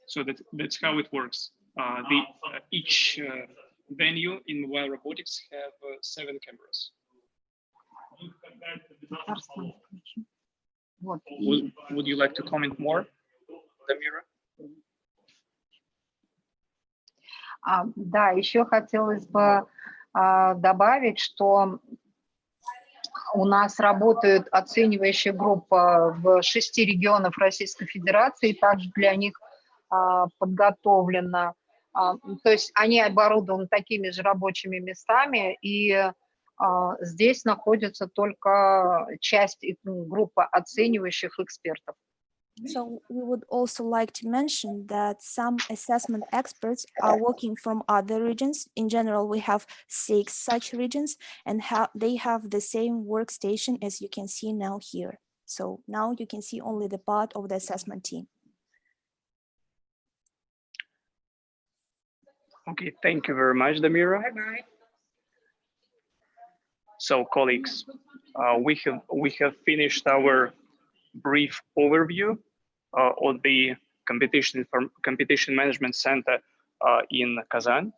So that's how it works. Each venue in mobile robotics have 7 cameras. Would you like to comment more, Дамира? Да, еще хотелось бы добавить, что у нас работает оценивающая группа в 6 регионах Российской Федерации, также для них подготовлено. То есть они оборудованы такими же рабочими местами, и здесь находится только часть группы оценивающих экспертов. So we would also like to mention that some assessment experts are working from other regions. In general, we have 6 such regions, and they have the same workstation as you can see now here. So now you can see only the part of the assessment team. Okay, thank you very much, Damira. Bye-bye. So, colleagues, we have finished our brief overview of the competition management center in Kazan.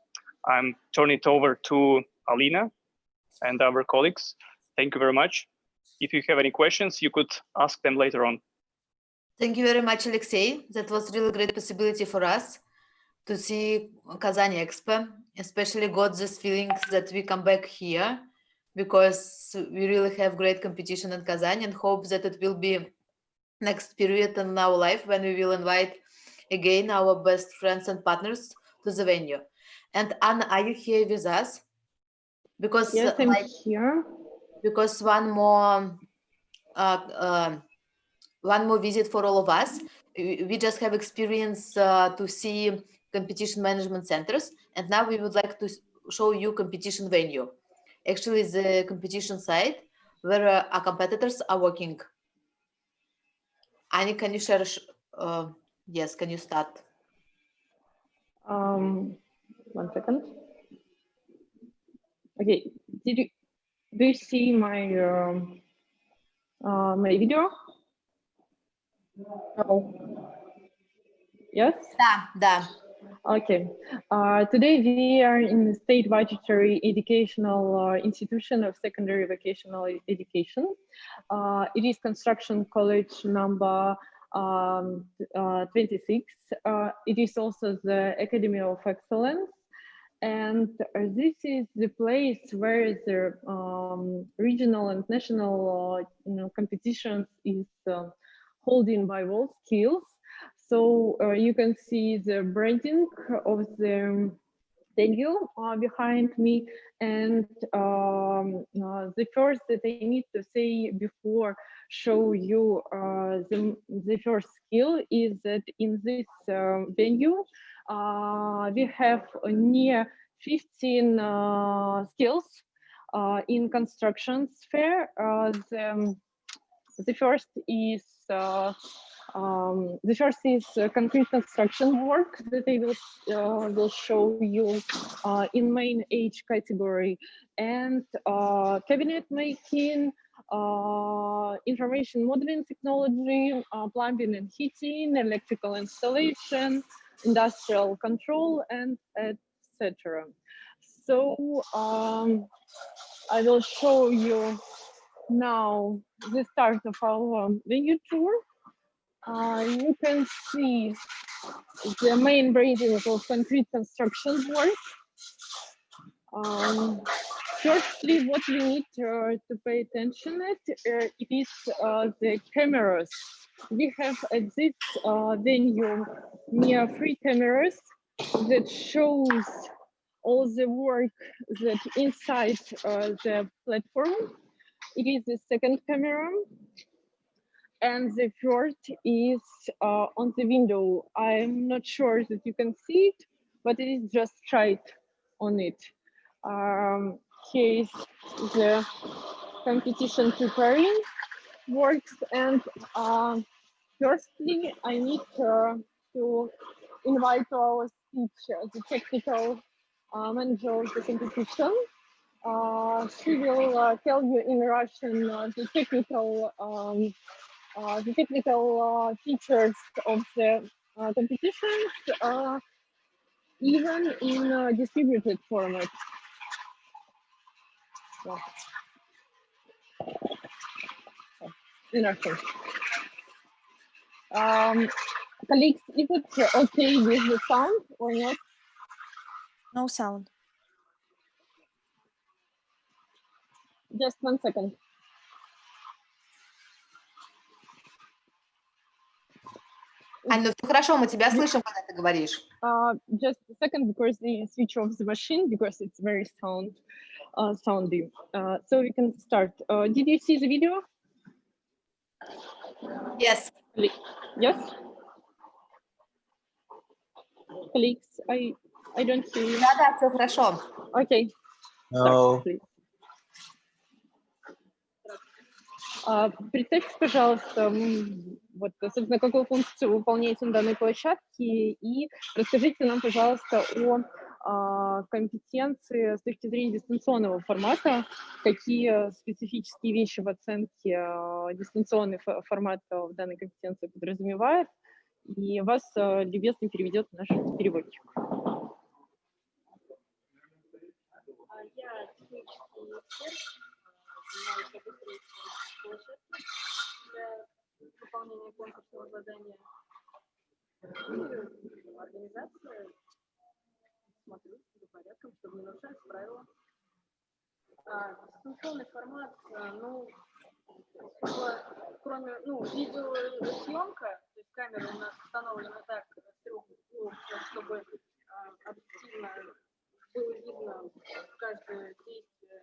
I'm turning it over to Alina and our colleagues. Thank you very much. If you have any questions, you could ask them later on. Thank you very much, Alexei. That was really great possibility for us to see Kazan Expo. Especially got this feelings that we come back here because we really have great competition in Kazan, and hope that it will be next period in our life when we will invite again our best friends and partners to the venue. And Anna, are you here with us? Because yes, I'm here. Because one more visit for all of us. We just have experience to see competition management centers, and now we would like to show you competition venue. Actually, the competition site where our competitors are working. Annie, can you share? Yes, can you start? 1 second. Okay, do you see my my video? No. Yes? Да. Okay. Today we are in the State Budgetary Educational Institution of Secondary Vocational Education. It is Construction College number 26. It is also the Academy of Excellence. And this is the place where the regional and national competitions is holding by WorldSkills. So you can see the branding of the venue behind me, and the first that I need to say before show you the first skill is that in this venue we have near 15 skills in construction sphere. The first is concrete construction work that I will show you in main age category, and cabinet making, information modeling technology, plumbing and heating, electrical installation, industrial control, and etc. So I will show you now the start of our venue tour. You can see the main branding of concrete construction work. Firstly, what we need to pay attention at it is the cameras. We have at this venue near 3 cameras that shows all the work that inside the platform. It is the second camera, and the third is on the window. I'm not sure that you can see it, but it is just right on it. Here is the competition preparing works, and firstly, I need to invite to our speech the technical manager of the competition. She will tell you in Russian the technical features of the competitions, even in distributed format. Yeah. In Russian. Colleagues, is it okay with the sound or not? No sound. Just 1 second. Аня, все хорошо, мы тебя слышим, когда ты говоришь. Just a second, because they switch off the machine because it's very soundy. So we can start. Did you see the video? Yes. Yes. Colleagues, I don't hear you. Да, все хорошо. Okay. No. Start, please. Представьте, пожалуйста, вот, собственно, какую функцию выполняете на данной площадке, и расскажите нам, пожалуйста, о компетенции с точки зрения дистанционного формата, какие специфические вещи в оценке дистанционный формат в данной компетенции подразумевает, и вас любезно переведет наш переводчик. Я технический эксперт, занимаюсь обустройством площадки для выполнения конкурсного задания. Организация, смотрю за порядком, чтобы не нарушать правила. Дистанционный формат, ну, кроме, видеосъемка, то есть камера у нас установлена так с 3 углов, чтобы объективно было видно каждое действие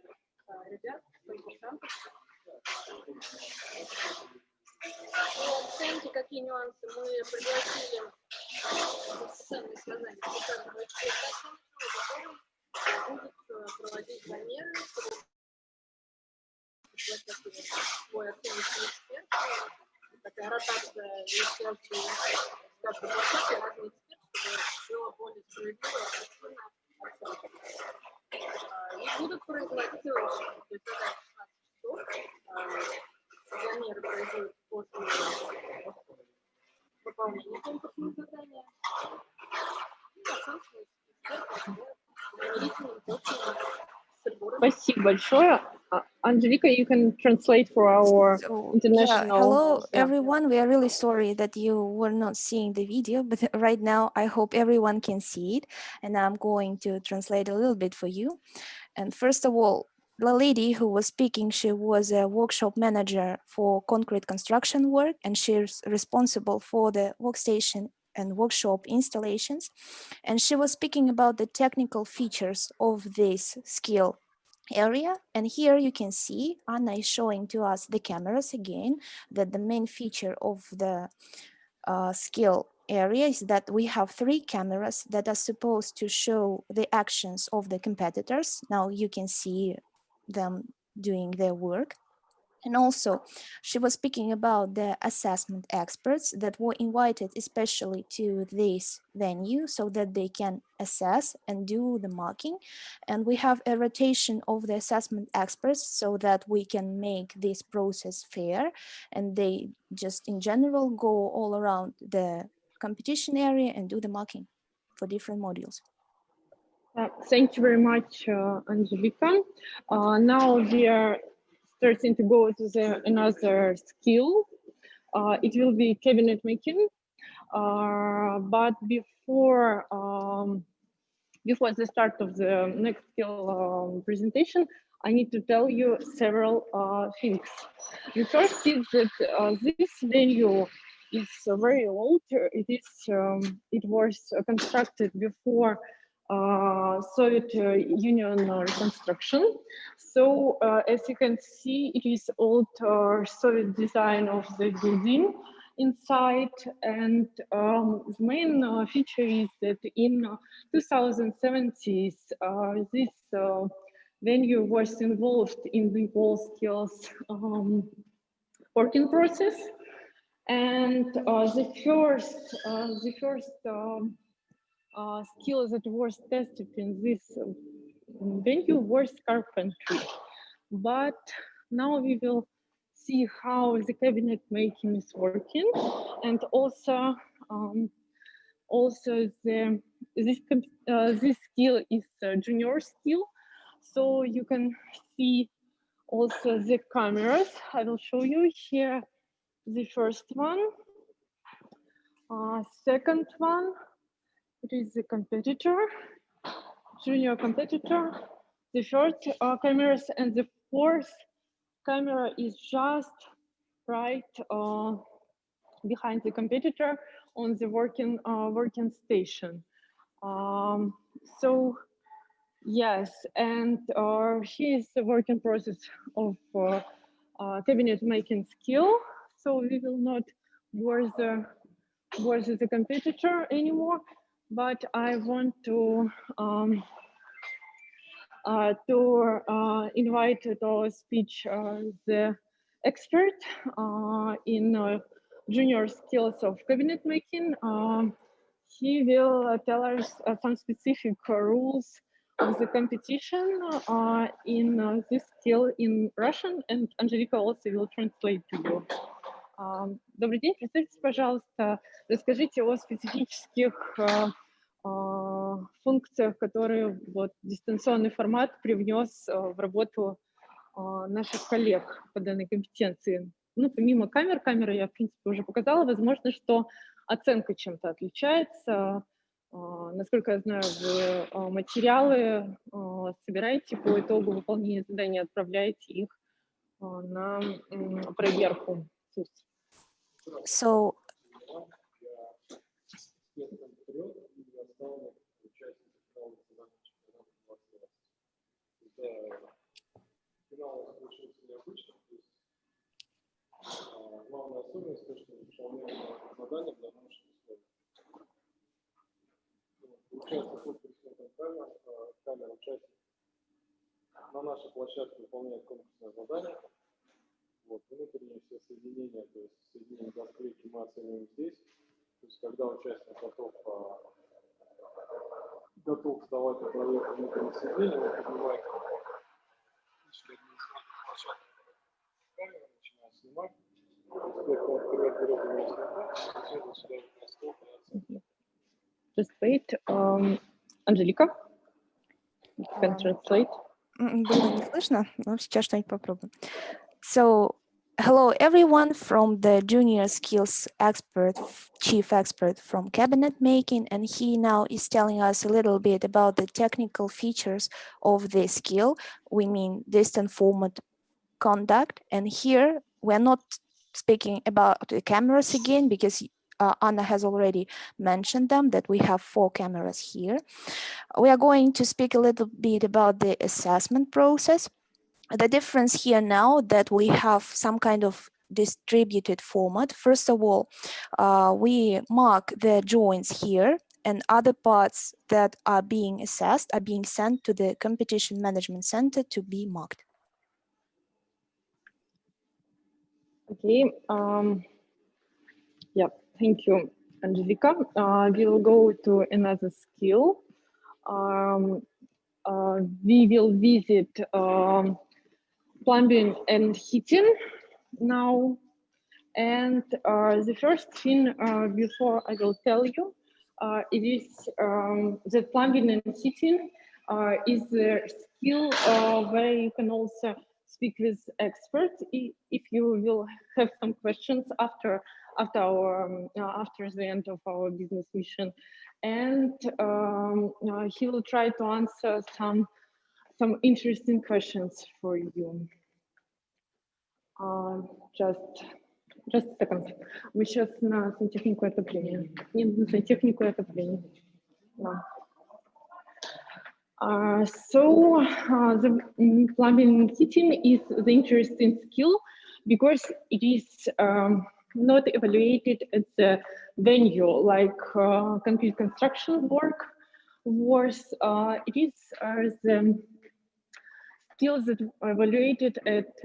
ребят, конкурсантов. По оценке, какие нюансы мы пригласили ценные сознания специального эксперта, который будет проводить замеры, чтобы свой оценочный эксперт, такая ротация из каждой площадки, разный эксперт, чтобы было более справедливо и объективно. И будут производить, то есть задача 16 часов, замеры производят после выполнения конкурсного задания. И оценочный эксперт измерительным точным прибором. Спасибо большое. Angelica, you can translate for our international. Yeah, hello, everyone. We are really sorry that you were not seeing the video, but right now I hope everyone can see it, and I'm going to translate a little bit for you. And first of all, the lady who was speaking, she was a workshop manager for concrete construction work, and she's responsible for the workstation and workshop installations. And she was speaking about the technical features of this skill area. And here you can see Anna is showing to us the cameras again, that the main feature of the skill area is that we have 3 cameras that are supposed to show the actions of the competitors. Now you can see them doing their work. And also, she was speaking about the assessment experts that were invited especially to this venue so that they can assess and do the marking. And we have a rotation of the assessment experts so that we can make this process fair. And they just in general go all around the competition area and do the marking for different modules. Thank you very much, Angelica. Now we are starting to go to another skill. It will be cabinet making, but before the start of the next skill presentation, I need to tell you several things. The first is that this venue is very old. It was constructed before Soviet Union reconstruction. So as you can see, it is old Soviet design of the building inside, and the main feature is that in 2070s, this venue was involved in the WorldSkills working process, and the first skill that was tested in this venue was carpentry. But now we will see how the cabinet making is working, and also this skill is a junior skill, so you can see also the cameras. I will show you here the first one, second one. It is the competitor, junior competitor. The third cameras, and the fourth camera is just right behind the competitor on the working station. So yes, and here is the working process of cabinet making skill. So we will not bore the competitor anymore, but I want to invite to our speech the expert in junior skills of cabinet making. He will tell us some specific rules of the competition in this skill in Russian, and Angelica also will translate to you. Добрый день, представьтесь, пожалуйста, расскажите о специфических функциях, которые вот дистанционный формат привнес в работу наших коллег по данной компетенции. Ну, помимо камеры я, в принципе, уже показала, возможно, что оценка чем-то отличается. Насколько я знаю, вы материалы собираете по итогу выполнения заданий, отправляете их на проверку. So главная особенность, то, что выполняем задания для научных условий. Участник вот камера участник на нашей площадке выполняет конкурсное задание. Вот, внутренние все соединения, то есть соединение до склейки мы оцениваем здесь. То есть когда участник готов вставать на проверку внутренних соединений, он поднимает камеру, начинает снимать. Just wait, Angelica, you can translate. Было не слышно, но сейчас что-нибудь попробуем. So, hello everyone from the junior skills expert, chief expert from cabinet making, and he now is telling us a little bit about the technical features of this skill. We mean distant format conduct, and here we're not speaking about the cameras again because Anna has already mentioned them, that we have 4 cameras here. We are going to speak a little bit about the assessment process. The difference here now that we have some kind of distributed format. First of all, we mark the joints here, and other parts that are being assessed are being sent to the Competition Management Center to be marked. Okay, yeah, thank you, Angelica. We will go to another skill. We will visit plumbing and heating now. And the first thing before I will tell you, it is that plumbing and heating is a skill where you can also speak with experts if you will have some questions after the end of our business mission, and he will try to answer some interesting questions for you. Just Just a second. Мы сейчас на сантехнику и отопление. Нет, на сантехнику и отопление. Да. The plumbing and heating is the interesting skill because it is not evaluated at the venue like concrete construction work was. It is the skills that are evaluated at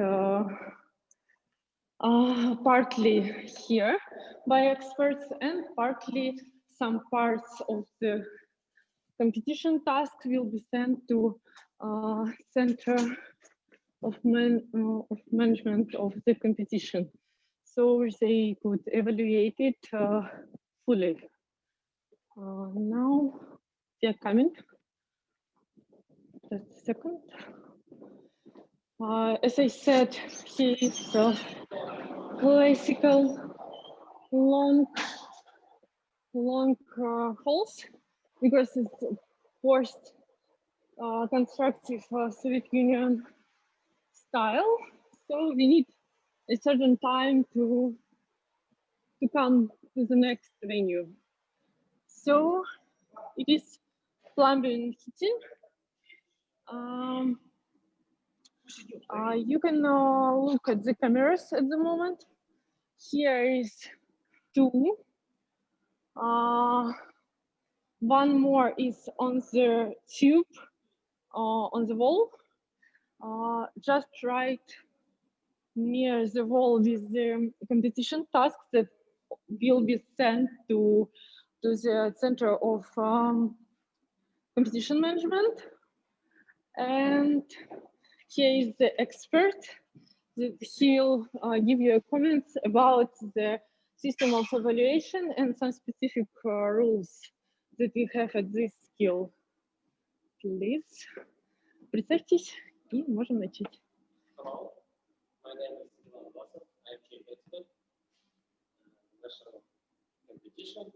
partly here by experts and partly some parts of the competition task will be sent to Center of Management of the competition, so they could evaluate it fully. Now they are coming. Just a second. As I said, here is classical long halls because it's forced constructive Soviet Union style. So we need a certain time to come to the next venue. So it is plumbing and heating. You can look at the cameras at the moment. Here is 2. One more is on the tube on the wall, just right near the wall with the competition tasks that will be sent to the Center of Competition Management. And here is the expert. He'll give you comments about the system of evaluation and some specific rules that we have at this skill. Please, представьтесь и можем начать. Hello, my name is I'm chief expert national competition.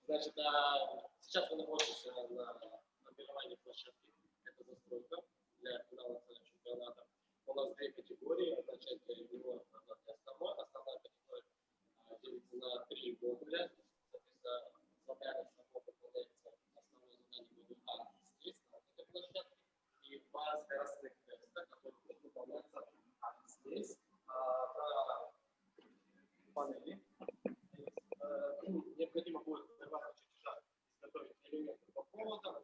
Значит, сейчас вы находитесь на формировании площадки. Это застройка для финала национального чемпионата. У нас 2 категории. Одна часть для юниоров, одна для основной. Основная категория делится на 3 модуля. Соответственно, задание само выполняется основное задание модуля А здесь, на этой площадке. И 2 скоростных теста, которые будут выполняться здесь, на панели. Необходимо будет изготовить элементы по поводам,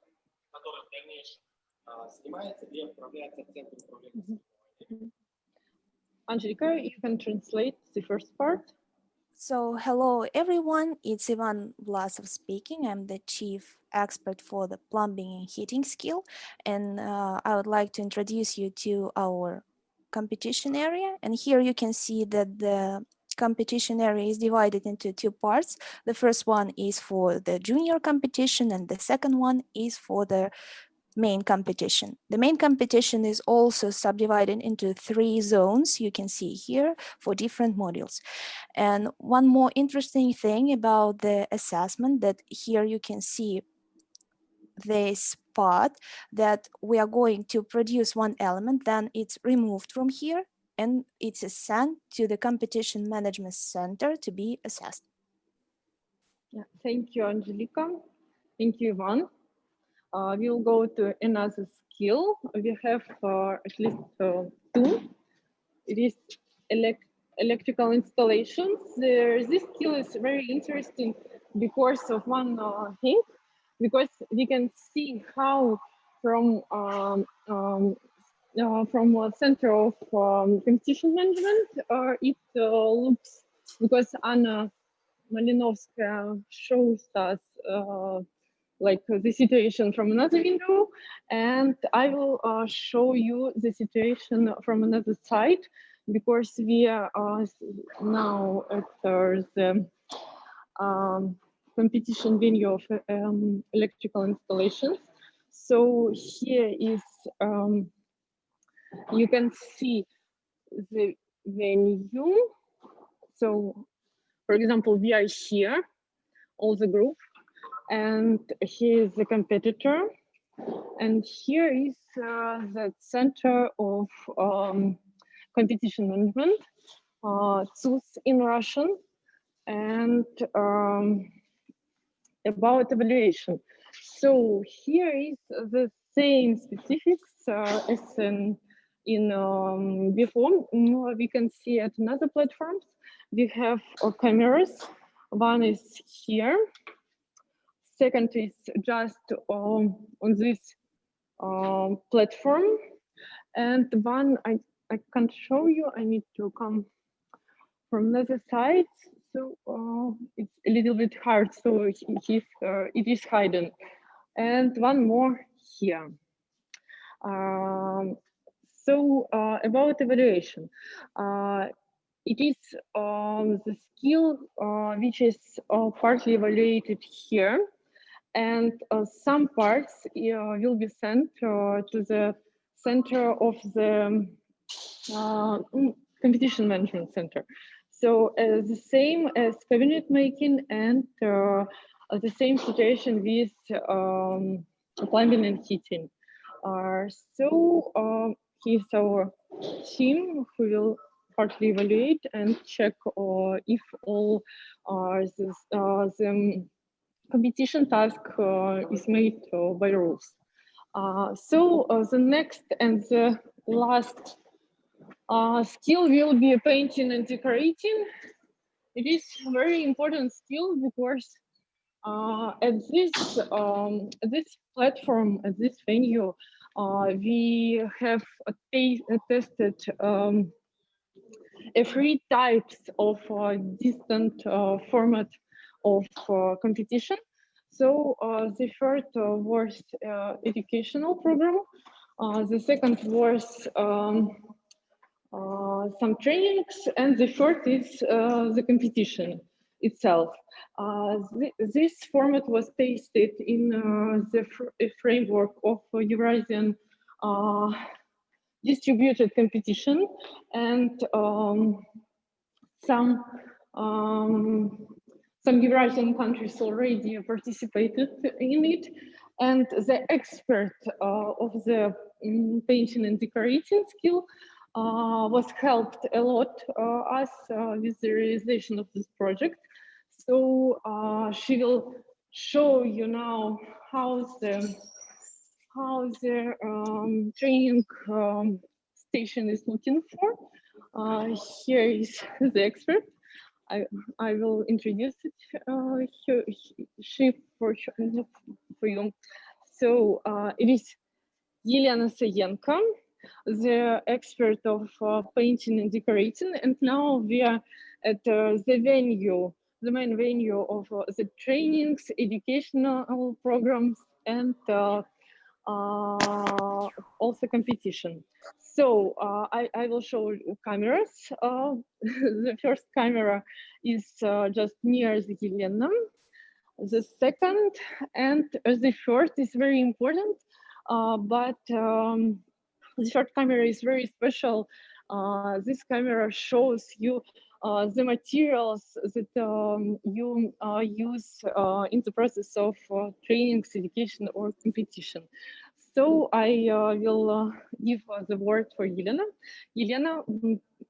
которые в дальнейшем снимается и отправляется в центр управления. Angelica, you can translate the first part. So, hello everyone, it's Ivan Vlasov speaking. I'm the chief expert for the plumbing and heating skill, and I would like to introduce you to our competition area. And here you can see that the competition area is divided into 2 parts. The first one is for the junior competition, and the second one is for the main competition. The main competition is also subdivided into 3 zones, you can see here, for different modules. And one more interesting thing about the assessment, that here you can see this part that we are going to produce one element, then it's removed from here and it's sent to the competition management center to be assessed. Yeah, thank you, Angelica. Thank you, Ivan. We'll go to another skill. We have at least 2. It is electrical installations. This skill is very interesting because of one thing, because we can see how from a center of competition management it looks, because Anna Malinovskaya shows us like the situation from another window, and I will show you the situation from another side, because we are now at the competition venue of electrical installations. So here is, you can see the venue. So, for example, we are here, all the group, and here is the competitor. And here is the center of competition management, TUS in Russian, and about evaluation. So here is the same specifics as in before. We can see at another platforms. We have cameras. One is here. Second is just on this platform. And one I can't show you. I need to come from another side. So it's a little bit hard. So it is hidden. And one more here. So about evaluation. It is the skill which is partly evaluated here, and some parts will be sent to the center of the competition management center. So the same as cabinet making and the same situation with plumbing and heating. So here's our team who will partly evaluate and check if all the competition task is made by rules. So the next and the last skill will be painting and decorating. It is a very important skill because at this platform, at this venue, we have tested 3 types of distant format of competition. So the first was educational program. The second was some trainings, and the fourth is the competition itself. This format was tested in the framework of Eurasian distributed competition, and some Eurasian countries already participated in it, and the expert of the painting and decorating skill was helped a lot us with the realization of this project. So she will show you now how the training station is looking for. Here is the expert. I will introduce it for you. So it is Елена Sayenko, the expert of painting and decorating, and now we are at the venue, the main venue of the trainings, educational programs, and also competition. So I will show cameras. The first camera is just near the Elena. The second and the third is very important, but the third camera is very special. This camera shows you the materials that you use in the process of training, education, or competition. So I will give the word for Елена. Елена,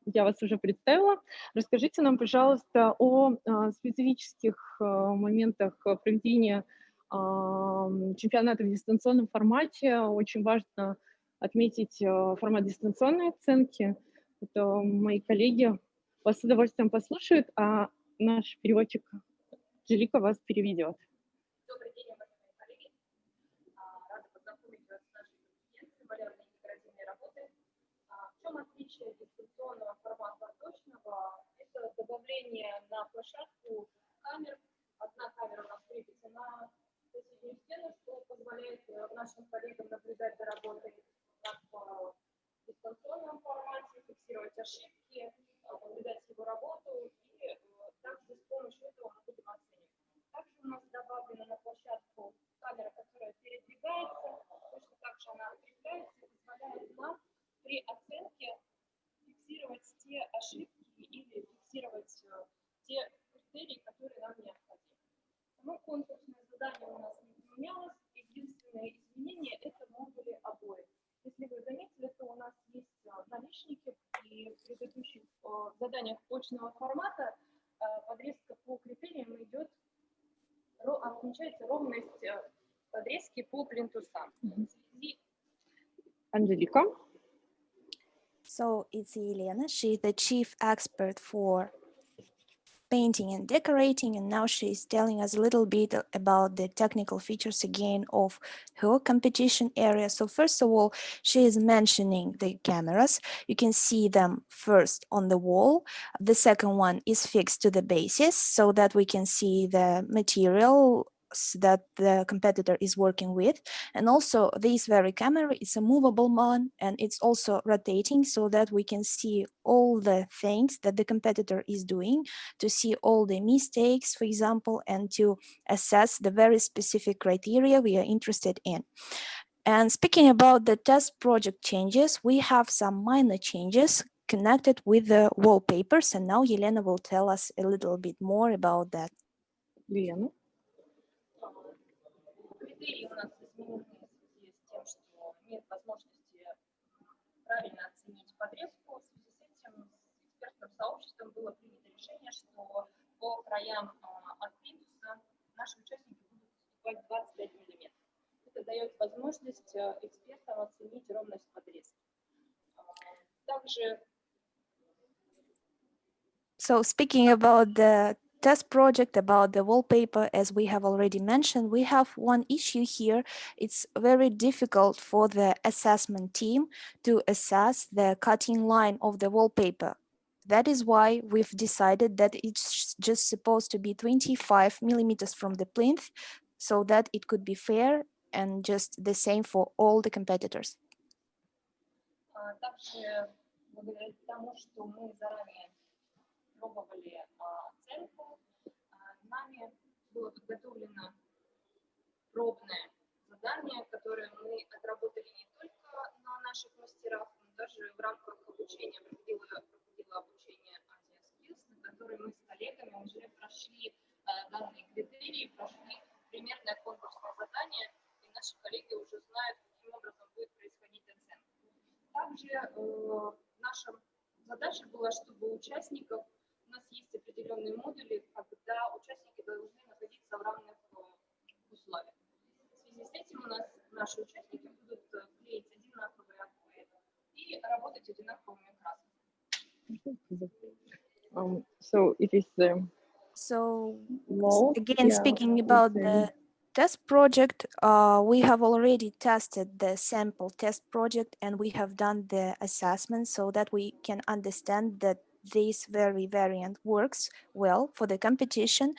я вас уже представила. Расскажите нам, пожалуйста, о специфических моментах проведения чемпионата в дистанционном формате. Очень важно отметить формат дистанционной оценки. Это мои коллеги вас с удовольствием послушают, а наш переводчик Анжелика вас переведет. Добрый день, уважаемые коллеги. Рада познакомить вас с нашей конференцией «Малярные декоративные работы». В чем отличие дистанционного формата от точного? Это добавление на площадку камер. Одна камера у нас крепится на соседнюю стену, что позволяет нашим коллегам наблюдать за работой как в дистанционном формате, фиксировать ошибки, наблюдать его работу, и также с помощью этого мы будем оценивать. Также у нас добавлена на площадку камера, которая передвигается, точно так же она открепляется и позволяет нам при оценке фиксировать те ошибки или фиксировать те критерии, которые нам необходимы. Но конкурсное задание у нас не поменялось. Единственное изменения — это модули обои. Если вы заметили, то у нас есть наличники, и в предыдущих заданиях очного формата подрезка по критериям идет, отмечается ровность подрезки по плинтусам. Angelica. So it's Elena. She's the chief expert for painting and decorating, and now she's telling us a little bit about the technical features again of her competition area. So first of all, she is mentioning the cameras. You can see them first on the wall. The second one is fixed to the basis so that we can see the material that the competitor is working with. And also this very camera is a movable one, and it's also rotating so that we can see all the things that the competitor is doing, to see all the mistakes, for example, and to assess the very specific criteria we are interested in. And speaking about the test project changes, we have some minor changes connected with the wallpapers, and now Yelena will tell us a little bit more about that. Лена. Критерии у нас изменены в связи с тем, что нет возможности правильно оценить подрезку. В связи с этим с экспертным сообществом было принято решение, что по краям от плинтуса наши участники будут выступать 25 мм. Это дает возможность экспертам оценить ровность подрезки. Также So speaking about the test project, about the wallpaper, as we have already mentioned, we have one issue here. It's very difficult for the assessment team to assess the cutting line of the wallpaper. That is why we've decided that it's just supposed to be 25 millimeters from the plinth, so that it could be fair and just the same for all the competitors. также благодаря тому, что мы заранее пробовали оценку, нами было подготовлено пробное задание, которое мы отработали не только на наших мастерах, но даже в рамках обучения проходило обучение Asia Skills, на которой мы с коллегами уже прошли данные критерии, прошли примерное конкурсное задание, и наши коллеги уже знают, каким образом будет происходить оценка. Также наша задача была, чтобы у участников, у нас есть определенные модули, когда участники должны находиться в равных условиях. В связи с этим у нас наши участники будут клеить одинаковые обои и работать одинаковыми красками. So it is the So wall. again, speaking about the test project, we have already tested the sample test project, and we have done the assessment so that we can understand that this very variant works well for the competition.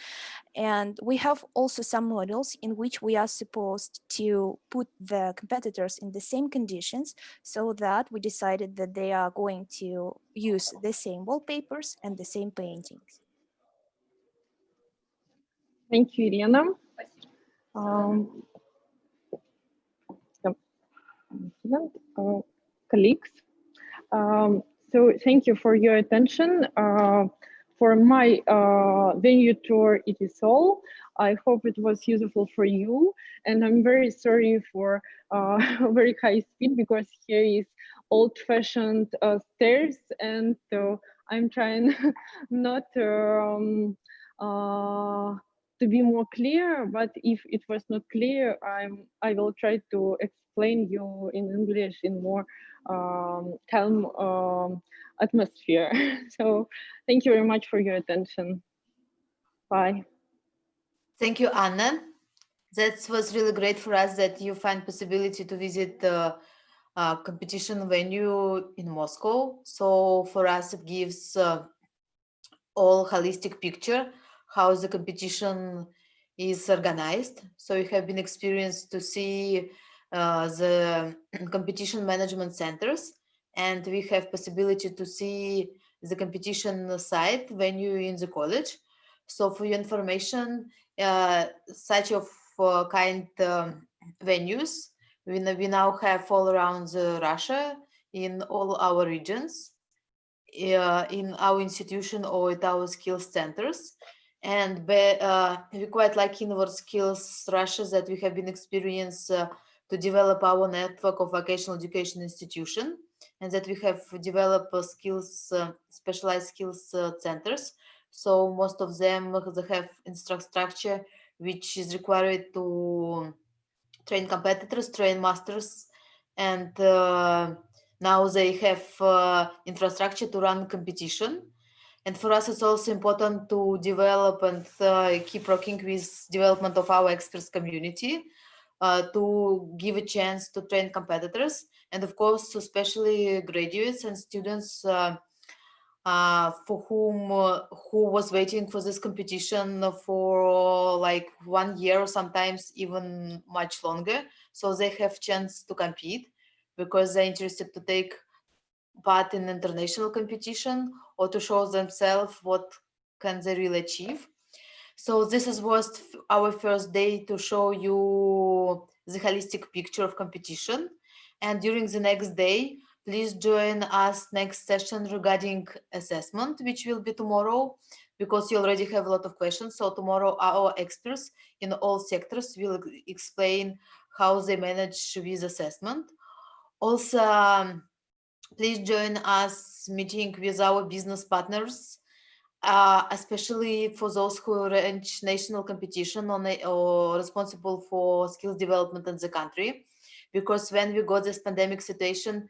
And we have also some models in which we are supposed to put the competitors in the same conditions, so that we decided that they are going to use the same wallpapers and the same paintings. Thank you, Irina. Colleagues, so thank you for your attention. For my venue tour, it is all. I hope it was useful for you, and I'm very sorry for very high speed, because here is old-fashioned stairs, and I'm trying not to be more clear, but if it was not clear, I will try to explain you in English in more calm atmosphere. So thank you very much for your attention. Bye. Thank you, Anna. That was really great for us that you find possibility to visit the competition venue in Moscow. So for us, it gives all holistic picture how the competition is organized. So you have been experienced to see the competition management centers, and we have possibility to see the competition site venue in the college. So for your information, such of kind venues we now have all around Russia, in all our regions, in our institution or at our skills centers. And we quite like in our skills Russia that we have been experienced to develop our network of vocational education institution, and that we have developed skills, specialized skills centers. So most of them they have infrastructure which is required to train competitors, train masters, and now they have infrastructure to run competition. And for us, it's also important to develop and keep working with development of our experts community to give a chance to train competitors. And of course, especially graduates and students for whom who was waiting for this competition for like 1 year or sometimes even much longer. So they have chance to compete because they're interested to take part in international competition or to show themselves what can they really achieve. So this was our first day to show you the holistic picture of competition. And during the next day, please join us next session regarding assessment, which will be tomorrow, because you already have a lot of questions. So tomorrow our experts in all sectors will explain how they manage with assessment. Also, please join us meeting with our business partners, especially for those who arrange national competition or responsible for skills development in the country. Because when we got this pandemic situation,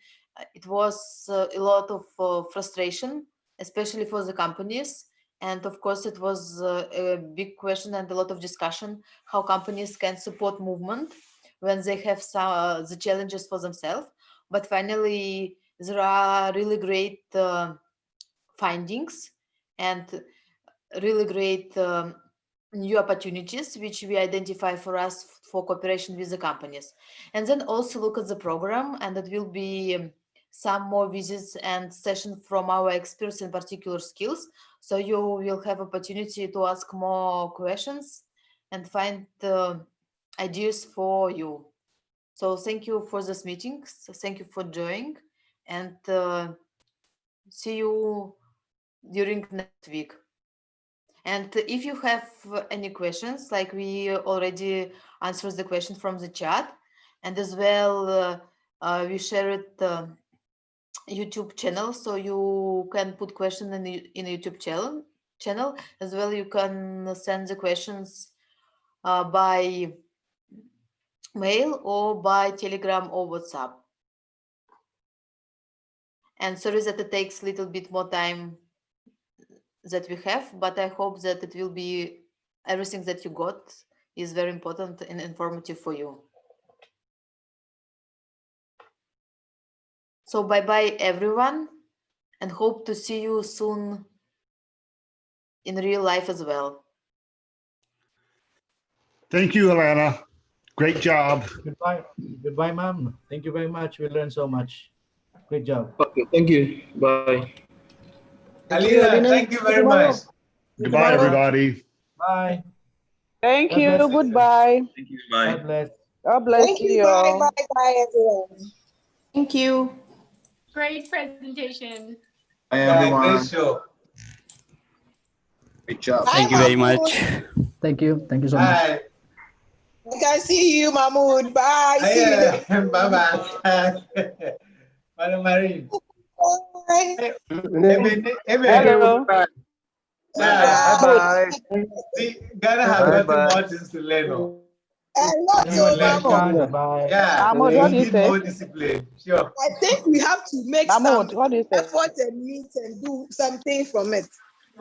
it was a lot of frustration, especially for the companies. And of course, it was a big question and a lot of discussion how companies can support movement when they have some, the challenges for themselves. But finally, there are really great findings and really great new opportunities which we identify for us for cooperation with the companies. And then also look at the program, and it will be some more visits and sessions from our experts in particular skills. So you will have opportunity to ask more questions and find ideas for you. So thank you for this meeting. So thank you for joining, and see you during next week. And if you have any questions, like we already answered the question from the chat, and as well we share it YouTube channel, so you can put question in the YouTube channel. As well, you can send the questions by mail or by Telegram or WhatsApp. And sorry that it takes a little bit more time that we have, but I hope that it will be everything that you got is very important and informative for you. So bye-bye everyone, and hope to see you soon in real life as well. Thank you, Alana. Great job. Goodbye. Goodbye, ma'am. Thank you very much. We learned so much. Great job. Okay, thank you. Bye. Alina, thank you very much. Goodbye, everybody. Bye. Thank God you. bless you. Goodbye. Thank you. Bye. God bless. God bless Thank you. you Bye, all. bye, bye, everyone. Thank you. Great presentation. Bye, Yeah, everyone. great show. Good job. Bye, Thank you very Mahmoud. much. Thank you. Thank you so much. Bye. I can see you, Mahmoud. Bye. See you later. Bye-bye. Madam Marine. Bye. Hello. Yeah. Bye. See, Ghana has gotten more things to learn. Hello, You learn. Mahmoud. Bye. Yeah, Mahmoud, we what do you need say? more discipline. Sure. I think we have to make Mahmoud, some what do you say? effort and meet and do something from it.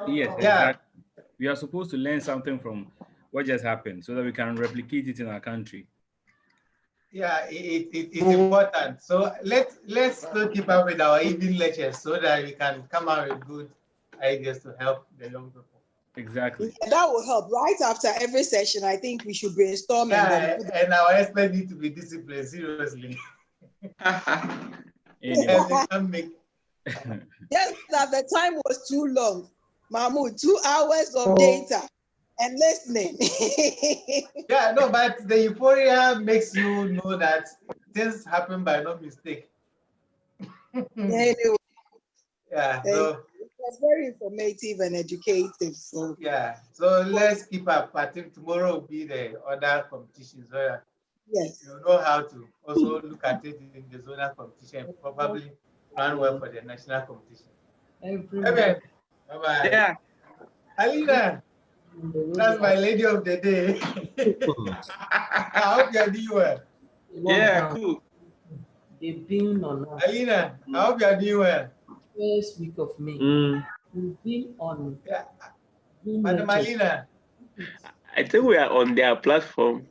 Yes, Yeah. exactly. We are supposed to learn something from what just happened so that we can replicate it in our country. Yeah, it's important. So let's still keep up with our evening lectures so that we can come out with good ideas to help the young people. Exactly. Yeah, that will help. Right after every session, I think we should brainstorm and our experts need to be disciplined, seriously. Anyway. Yes, that the time was too long. Mahmoud, 2 hours of data and listening. Yeah, no, but the euphoria makes you know that things happen by no mistake. Anyway, Yeah, so it was very informative and educative. So yeah, so let's keep up. I think tomorrow will be the other competitions. So Yes. You know how to also look at it in the zonal competition, probably run well for the national competition. Amen. Bye-bye. Yeah. Alina, that's my lady of the day. I hope you're doing well. Yeah, cool. They've been on Alina, I hope you're doing well. first week of May. We've been on. Yeah. Madam Alina. I think we are on their platform.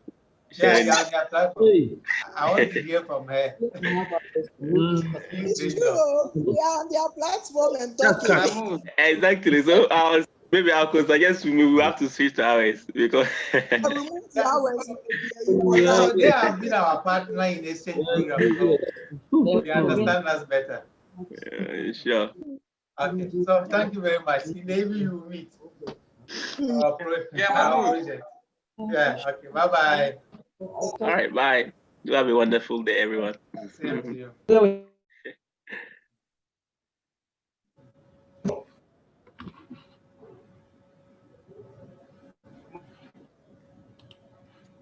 Yeah, you're on their platform. I want to hear from her. It's true. We are on their platform and talking. Exactly. So maybe I could suggest we have to switch to ours because No, they have been our partner in exchange program, so they understand us better. Sure. Okay, so thank you very much. In the evening you meet our project. Yeah, okay, bye-bye. All right, bye. You have a wonderful day, everyone. Same to you.